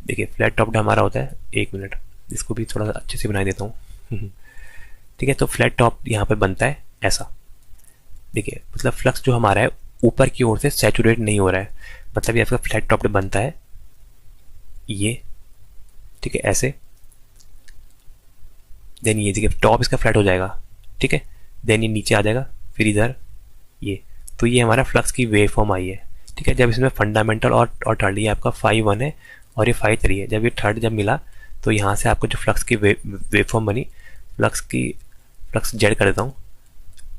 देखिए फ्लैट टॉप्ड हमारा होता है, एक मिनट इसको भी थोड़ा सा अच्छे से बना देता हूँ। ठीक है, तो फ्लैट टॉप यहाँ पर बनता है ऐसा। देखिए मतलब फ्लक्स जो हमारा है ऊपर की ओर से सैचुरेट नहीं हो रहा है, मतलब ये आपका फ्लैट टॉप्ड बनता है ये। ठीक है, ऐसे देन ये देखिए टॉप इसका फ्लैट हो जाएगा। ठीक है, देन ये नीचे आ जाएगा, फिर इधर ये, तो ये हमारा फ्लक्स की वेव फॉर्म आई है। ठीक है, जब इसमें फंडामेंटल और थर्ड, ये आपका फाई 1 है और ये फाई 3 है, जब ये थर्ड जब मिला तो यहाँ से आपको जो फ्लक्स की वेव फॉर्म बनी, फ्लक्स जेड कर देता हूँ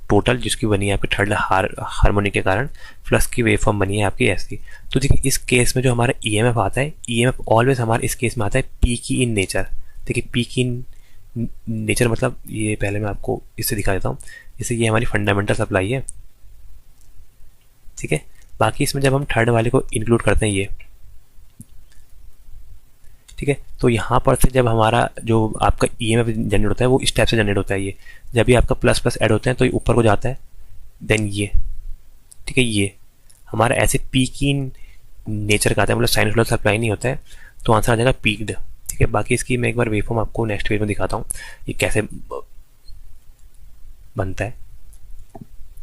टोटल, जिसकी बनी है आपकी थर्ड हार्मोनिक के कारण फ्लक्स की वेव फॉर्म बनी है आपकी ऐसी। तो देखिए इस केस में जो हमारा EMF आता है, EMF ऑलवेज हमारे इस केस में आता है पी की इन नेचर। देखिए पी की इन नेचर मतलब ये पहले मैं आपको इससे दिखा देता हूँ, जैसे ये हमारी फंडामेंटल सप्लाई है। ठीक है, बाकी इसमें जब हम थर्ड वाले को इंक्लूड करते हैं ये, ठीक है, तो यहाँ पर से जब हमारा जो आपका EMF जनरेट होता है वो इस टाइप से जनरेट होता है। ये जब भी आपका प्लस प्लस ऐड होते हैं तो ये ऊपर को जाता है, देन ये। ठीक है, ये हमारा ऐसे पीक इन नेचर का आता है, मतलब साइनसोइडल सप्लाई नहीं होता है, तो आंसर आ जाएगा पीक्ड। ठीक है, बाकी इसकी मैं एक बार वेवफॉर्म आपको नेक्स्ट पेज में दिखाता हूँ ये कैसे बनता है।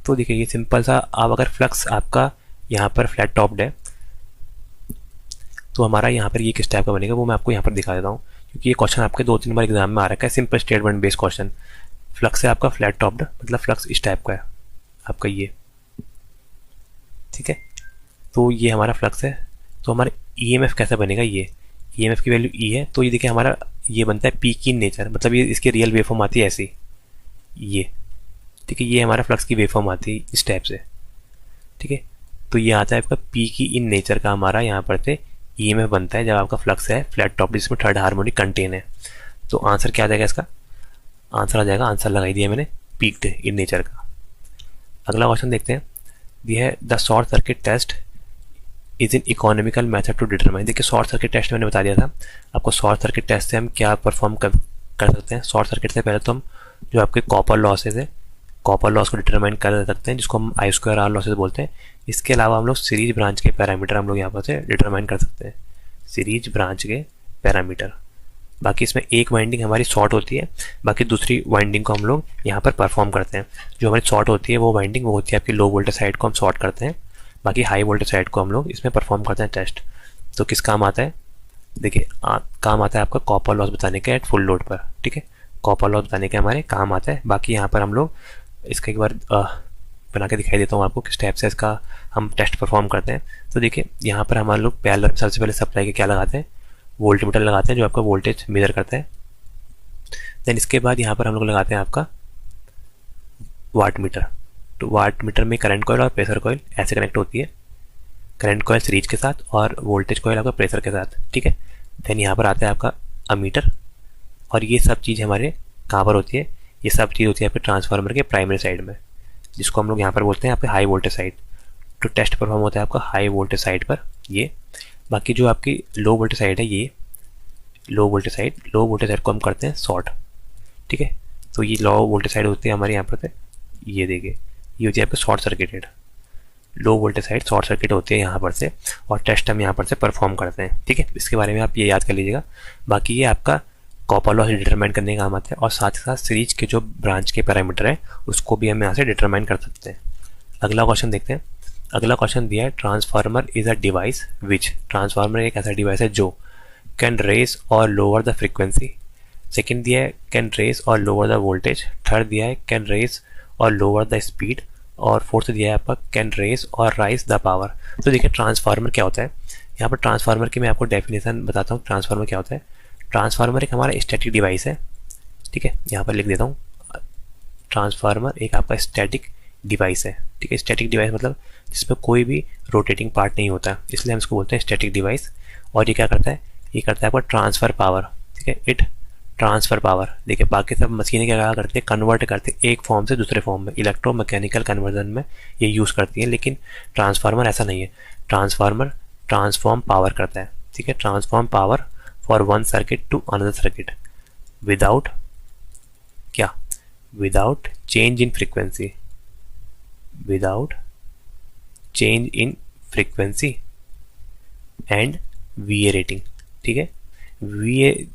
तो देखिए ये सिंपल सा, अब अगर फ्लक्स आपका यहाँ पर फ्लैट टॉप्ड है तो हमारा यहाँ पर ये किस टाइप का बनेगा वो मैं आपको यहाँ पर दिखा देता हूँ, क्योंकि ये क्वेश्चन आपके 2-3 बार एग्जाम में आ रखा है। Simple statement based question, flux है आपका फ्लैट टॉप्ड, मतलब फ्लक्स इस टाइप का है आपका ये। ठीक है, तो ये हमारा फ्लक्स है, तो हमारा EMF कैसा बनेगा, ये EMF की वैल्यू E है, तो ये देखिए हमारा ये बनता है पीक इन नेचर, मतलब ये इसकी रियल वेवफॉर्म आती है ऐसी ये। ठीक है, ये हमारा फ्लक्स की वेवफॉर्म आती है इस टाइप से। ठीक है, तो ये आता है आपका पीक इन नेचर का हमारा यहाँ पर से EMF बनता है जब आपका फ्लक्स है फ्लैट टॉप जिसमें थर्ड हार्मोनिक कंटेन है। तो आंसर क्या आ जाएगा इसका, आंसर आ जाएगा, आंसर लगाई दिया मैंने, पीक्ड इन नेचर का। अगला क्वेश्चन देखते हैं। ये है the short circuit test is in economical method to determine. देखिए शॉर्ट सर्किट टेस्ट मैंने बता दिया था आपको। शॉर्ट सर्किट टेस्ट से हम क्या परफॉर्म कर सकते हैं। शॉर्ट सर्किट से पहले तो हम जो आपके कॉपर लॉसेज है, कॉपर लॉस को डिटरमाइन कर सकते हैं, जिसको हम आई स्क्वायर आर लॉसेज बोलते हैं। इसके अलावा हम लोग सीरीज ब्रांच के पैरामीटर हम लोग यहाँ पर से डिटरमाइन कर सकते हैं, सीरीज ब्रांच के पैरामीटर। बाकी इसमें एक वाइंडिंग हमारी शॉर्ट होती है, बाकी दूसरी वाइंडिंग को हम लोग यहाँ पर परफॉर्म करते हैं। जो हमारी शॉर्ट होती है वो वाइंडिंग वो होती है आपकी लो वोल्टेज साइड को हम शॉर्ट करते हैं, बाकी हाई वोल्टेज साइड को हम लोग इसमें परफॉर्म करते हैं टेस्ट। तो किस काम आता है, देखिए काम आता है आपका कॉपर लॉस बताने के एट फुल लोड पर, ठीक है। कॉपर लॉस बताने के हमारे काम आता है। बाकी यहाँ पर हम लोग इसका एक बार बना के दिखाई देता हूँ आपको किस टाइप से इसका हम टेस्ट परफॉर्म करते हैं। तो देखिए यहाँ पर हमारे लोग पैरेलल सबसे पहले सप्लाई के क्या लगाते हैं, वोल्टमीटर लगाते हैं जो आपका वोल्टेज मेजर करता है। देन इसके बाद यहाँ पर हम लोग लगाते हैं आपका वाट मीटर। तो वाट मीटर में करंट कॉइल और प्रेशर कॉइल ऐसे कनेक्ट होती है, करंट कॉइल सीरीज के साथ और वोल्टेज कॉइल आपका प्रेशर के साथ, ठीक है। देन यहाँ पर आता है आपका अमीटर, और ये सब चीज़ हमारे कहाँ पर होती है, ये सब चीज़ होती है आपके ट्रांसफार्मर के प्राइमरी साइड में, जिसको हम लोग यहाँ पर बोलते हैं आपके हाई वोल्टेज साइड। तो टेस्ट परफॉर्म होता है आपका हाई वोल्टेज साइड पर ये। बाकी जो आपकी लो वोल्टेज साइड है, ये लो वोल्टेज साइड को हम करते हैं शॉर्ट, ठीक है। तो ये लो वोल्टेज साइड होती है हमारे यहाँ पर, ये देखिए ये होती है आपकी short circuited. Low voltage side short circuit होती है यहाँ पर से, और टेस्ट हम यहाँ पर से परफॉर्म करते हैं, ठीक है। इसके बारे में आप ये याद कर लीजिएगा। बाकी ये आपका कॉपर लॉस डिटरमाइन करने का काम आता है, और साथ ही साथ सीरीज के जो ब्रांच के पैरामीटर है उसको भी हम यहाँ से डिटरमाइन कर सकते हैं। अगला क्वेश्चन देखते हैं। अगला क्वेश्चन दिया है transformer is a device which, transformer एक ऐसा डिवाइस है जो कैन रेज और लोअर द फ्रीक्वेंसी। सेकेंड दिया है कैन रेज और लोअर द वोल्टेज। थर्ड दिया है कैन रेज और लोअर द स्पीड। और फोर्थ दिया है आपका कैन रेज और राइज द पावर। तो देखिए ट्रांसफार्मर क्या होता है, यहाँ पर ट्रांसफार्मर की मैं आपको डेफिनेशन बताता हूँ। ट्रांसफार्मर क्या होता है, ट्रांसफार्मर एक हमारा स्टैटिक डिवाइस है, ठीक है। यहाँ पर लिख देता हूँ, ट्रांसफार्मर एक आपका स्टैटिक डिवाइस है, ठीक है। स्टैटिक डिवाइस मतलब जिसमें कोई भी रोटेटिंग पार्ट नहीं होता, इसलिए हम इसको बोलते हैं स्टैटिक डिवाइस। और ये क्या करता है, ये करता है आपका ट्रांसफर पावर, ठीक है। It transfer power. देखिए बाकी सब मशीनें क्या करती है, कन्वर्ट करते हैं एक फॉर्म से दूसरे फॉर्म में, इलेक्ट्रोमैकेनिकल कन्वर्जन में ये यूज़ करती है। लेकिन ट्रांसफार्मर ऐसा नहीं है, ट्रांसफार्मर ट्रांसफॉर्म पावर करता है, ठीक है। Transform power for one circuit to another circuit without क्या, without change in frequency, without change in frequency and VA rating, ठीक है। वीए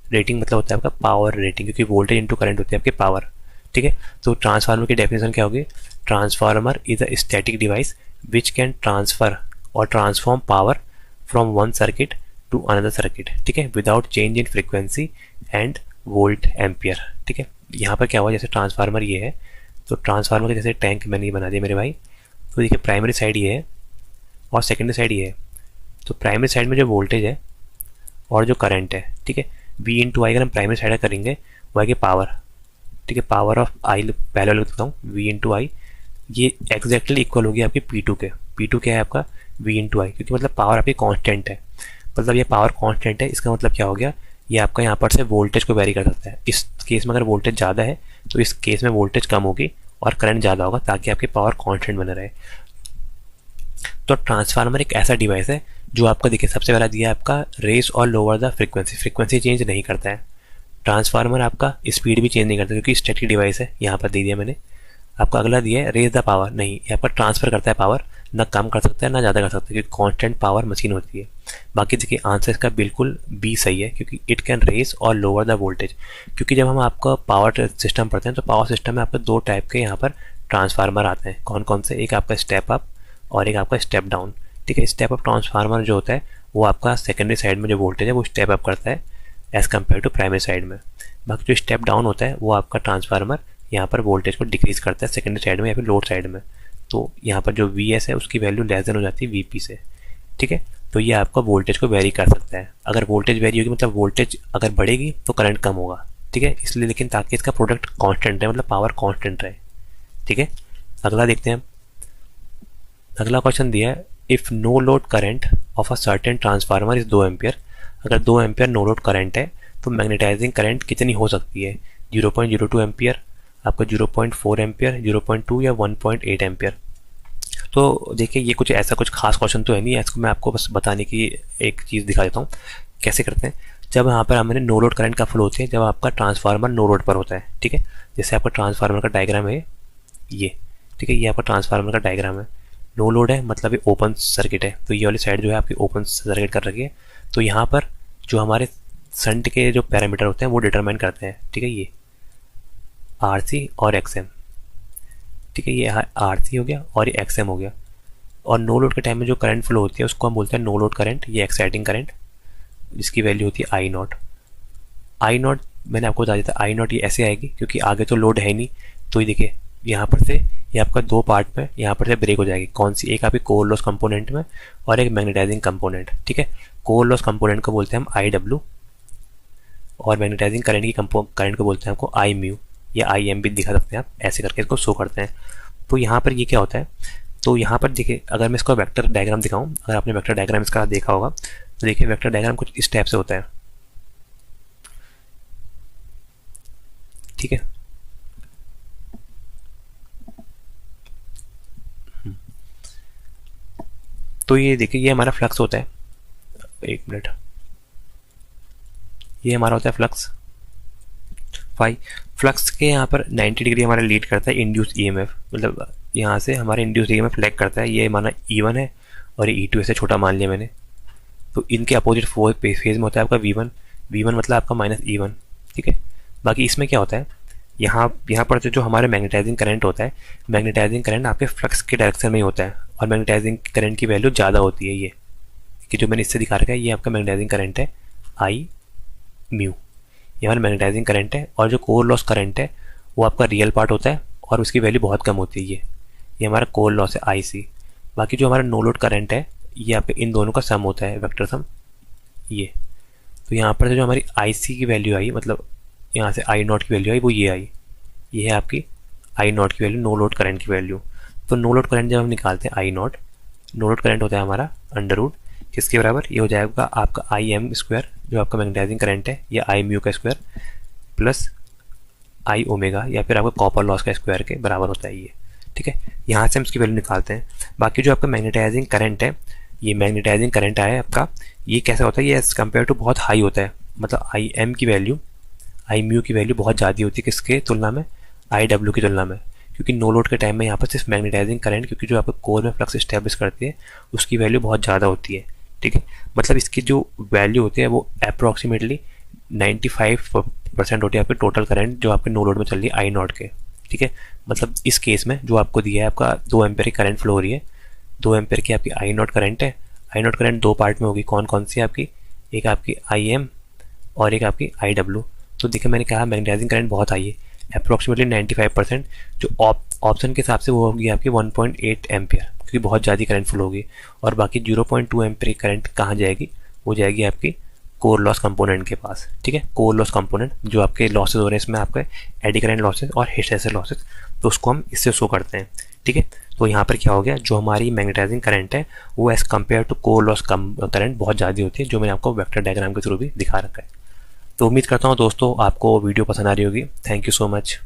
रेटिंग मतलब होता है आपका पावर रेटिंग, क्योंकि वोल्टेज इंटू करंट होती है आपकी पावर, ठीक है। तो ट्रांसफार्मर की डेफिनेशन क्या होगी, transformer is a static device which can transfer और transform power from one circuit to another circuit, ठीक है, without change in frequency and volt ampere, ठीक है। यहाँ पर क्या हुआ, जैसे ट्रांसफार्मर ये है, तो ट्रांसफार्मर के जैसे टैंक मैंने ये बना दिया मेरे भाई। तो देखिए प्राइमरी साइड ये है और सेकेंडरी साइड ये है। तो प्राइमरी साइड में जो वोल्टेज है और जो करंट है, ठीक है, V इंटू आई अगर हम प्राइमरी साइड करेंगे वो आएगी पावर, ठीक है। पावर ऑफ आई पहले लिख देता हूँ, V इंटू आई, ये एग्जैक्टली इक्वल होगी आपकी P2 के। P2 क्या है आपका V इंटू आई, क्योंकि मतलब पावर आपकी कांस्टेंट है, मतलब ये पावर कांस्टेंट है। इसका मतलब क्या हो गया, ये आपका यहाँ पर से वोल्टेज को वेरी कर सकता है। इस केस में अगर वोल्टेज ज़्यादा है तो इस केस में वोल्टेज कम होगी और करंट ज़्यादा होगा, ताकि आपकी पावर कांस्टेंट बने रहे। तो ट्रांसफार्मर एक ऐसा डिवाइस है जो आपका देखिए सबसे पहला दिया है आपका रेस और lower the frequency, frequency change नहीं करता है। ट्रांसफार्मर आपका स्पीड भी चेंज नहीं करता क्योंकि स्टैटिक डिवाइस है, यहाँ पर दे दिया मैंने आपका। अगला दिया है रेज द पावर, नहीं ये आपका ट्रांसफर करता है पावर, ना कम कर सकता है ना ज़्यादा कर सकता है, क्योंकि कांस्टेंट पावर मशीन होती है। बाकी देखिए आंसर इसका बिल्कुल बी सही है, क्योंकि इट कैन रेस और लोअर द वोल्टेज। क्योंकि जब हम आपका पावर सिस्टम पढ़ते हैं तो पावर सिस्टम में आपके दो टाइप के यहाँ पर ट्रांसफार्मर आते हैं। कौन कौन से, एक आपका स्टेप अप और एक आपका स्टेप डाउन, ठीक है। स्टेप अप ट्रांसफार्मर जो होता है वो आपका सेकेंडरी साइड में जो वोल्टेज है वो स्टेप अप करता है as compare to primary side में। बाकी जो स्टेप डाउन होता है वो आपका ट्रांसफार्मर यहाँ पर वोल्टेज को डिक्रीज करता है सेकेंडरी साइड में या फिर लोड साइड में। तो यहाँ पर जो Vs है उसकी वैल्यू लेस देन हो जाती है Vp से, ठीक है। तो ये आपका वोल्टेज को वेरी कर सकता है। अगर वोल्टेज वेरी होगी मतलब वोल्टेज अगर बढ़ेगी तो करंट कम होगा, ठीक है, इसलिए। लेकिन ताकि इसका प्रोडक्ट कांस्टेंट रहे, मतलब पावर कांस्टेंट रहे, ठीक है। अगला देखते हैं। अगला क्वेश्चन दिया है if no load current of a certain transformer is 2 ampere. अगर 2 एम्पियर नो लोड करंट है तो मैग्नेटाइजिंग करंट कितनी हो सकती है, 0.02 एम्पियर। आपका 0.4 एम्पियर, 0.2 या 1.8 एम्पियर। तो देखिए ये कुछ ऐसा कुछ खास क्वेश्चन तो है नहीं, इसको मैं आपको बस बताने की एक चीज़ दिखा देता हूँ कैसे करते हैं। जब यहाँ पर हमारे नो लोड करंट का फ्लो होती है जब आपका ट्रांसफार्मर नो लोड पर होता है, ठीक है। जैसे आपका ट्रांसफार्मर का डायग्राम है ये, ठीक है, ये आपका ट्रांसफार्मर का डायग्राम है। नो लोड है मतलब ये ओपन सर्किट है, तो ये वाली साइड जो है आपकी ओपन सर्किट कर रखी है। तो यहाँ पर जो हमारे शंट के जो पैरामीटर होते हैं वो डिटरमाइन करते हैं, ठीक है, ये RC और XM, ठीक है, ये RC हो गया और ये XM हो गया। और नो लोड के टाइम में जो करंट फ्लो होती है उसको हम बोलते हैं नो लोड करंट, ये एक्साइटिंग करंट, जिसकी वैल्यू होती है I नॉट। मैंने आपको बता दिया था I नॉट ये ऐसे आएगी क्योंकि आगे तो लोड है नहीं, तो ये देखिए यहाँ पर से ये आपका दो पार्ट में यहाँ पर से ब्रेक हो जाएगी। कौन सी? एक आपकी कोर लॉस कंपोनेंट में और एक मैग्नेटाइजिंग कंपोनेंट, ठीक है। कोर लॉस कंपोनेंट को बोलते हैं हम IW और मैग्नेटाइजिंग करंट की करंट को बोलते हैं आपको I म्यू या IM भी दिखा सकते हैं आप, ऐसे करके इसको शो करते हैं। तो यहाँ पर ये क्या होता है, तो यहाँ पर देखिए अगर मैं इसको वेक्टर डायग्राम दिखाऊं, अगर आपने वेक्टर डायग्राम इसका देखा होगा तो देखिए वेक्टर डायग्राम कुछ इस टाइप से होता है, ठीक है। तो ये देखिए ये हमारा फ्लक्स होता है, एक मिनट, ये हमारा होता है फ्लक्स फाई। फ्लक्स के यहाँ पर 90 डिग्री हमारा लीड करता है इंड्यूस EMF, मतलब यहाँ से हमारे इंड्यूस EMF लैग करता है। ये माना E1 है और ये E2 ऐसे छोटा मान लिया मैंने। तो इनके अपोजिट फेज में होता है आपका V1 मतलब आपका -E1, ठीक है। बाकी इसमें क्या होता है, यहाँ पर जो हमारे मैग्नेटाइजिंग करंट होता है, मैग्नेटाइजिंग करंट आपके फ्लक्स के डायरेक्शन में ही होता है और मैग्नेटाइजिंग करंट की वैल्यू ज़्यादा होती है। ये कि जो मैंने इससे दिखा रखा है ये आपका मैग्नेटाइजिंग करंट है I म्यू, ये हमारा मैग्नेटाइजिंग करंट है। और जो कोर लॉस करंट है वो आपका रियल पार्ट होता है और उसकी वैल्यू बहुत कम होती है। ये हमारा कोर लॉस है IC। बाकी जो हमारा नो लोड करंट है ये आपके इन दोनों का सम होता है, वेक्टर सम ये। तो यहाँ पर जो हमारी IC की वैल्यू आई, मतलब यहाँ से I नॉट की वैल्यू आई, वो ये आई, ये है आपकी I नॉट की वैल्यू, नो लोड करंट की वैल्यू। तो नो लोड करंट जब हम निकालते हैं I not, no load current होता है हमारा अंडर रूट किसके बराबर, ये हो जाएगा आपका IM स्क्वायर जो आपका मैग्नेटाइजिंग करंट है, या I म्यू का स्क्वायर प्लस I ओमेगा या फिर आपका कॉपर लॉस का स्क्वायर के बराबर होता है ये, ठीक है। यहाँ से हम इसकी वैल्यू निकालते हैं। बाकी जो आपका मैग्नेटाइजिंग करंट है, ये मैग्नेटाइजिंग करंट आया आपका, ये कैसा होता है, ये एज कम्पेयर टू बहुत हाई होता है, मतलब IM की वैल्यू, I म्यू की वैल्यू बहुत ज़्यादा होती है किसके तुलना में, IW की तुलना में। क्योंकि नो लोड के टाइम में यहाँ पर सिर्फ मैग्नेटाइजिंग करंट, क्योंकि जो आपको कोर में फ्लक्स इस्टेब्लिश करती है उसकी वैल्यू बहुत ज़्यादा होती है, ठीक है। मतलब इसकी जो वैल्यू होती है वो अप्रॉक्सीमेटली 95% होती है आपके टोटल करंट जो आपके नो लोड में चल रही है I नॉट के, ठीक है। मतलब इस केस में जो आपको दिया है आपका 2 एम्पेयर की करंट फ्लो हो रही है, 2 एम्पेयर की आपकी I नॉट करंट है। I नॉट करंट दो पार्ट में होगी, कौन कौन सी आपकी, एक आपकी IM और एक आपकी IW। तो देखिए मैंने कहा मैग्नेटाइजिंग करंट बहुत हाई है, अप्रॉक्सीमेटली 95%, जो ऑप्शन के हिसाब से वो होगी आपकी 1.8 एम्पियर, क्योंकि बहुत ज़्यादा करंट फ्लो होगी। और बाकी 0.2 एम्पियर की करंट कहाँ जाएगी, वो जाएगी आपकी कोर लॉस कंपोनेंट के पास, ठीक है। कोर लॉस कंपोनेंट जो आपके लॉसेज हो रहे हैं इसमें आपके एडी करंट लॉसेज और हिस्टैरिसीस लॉसेज, तो उसको हम इससे शो करते हैं, ठीक है। तो यहाँ पर क्या हो गया, जो हमारी मैग्नेटाइजिंग करंट है वो as compare to core loss current बहुत ज़्यादा होती है, जो मैंने आपको वेक्टर डायग्राम के थ्रू भी दिखा रखा है। तो उम्मीद करता हूँ दोस्तों आपको वीडियो पसंद आ रही होगी। Thank you so much.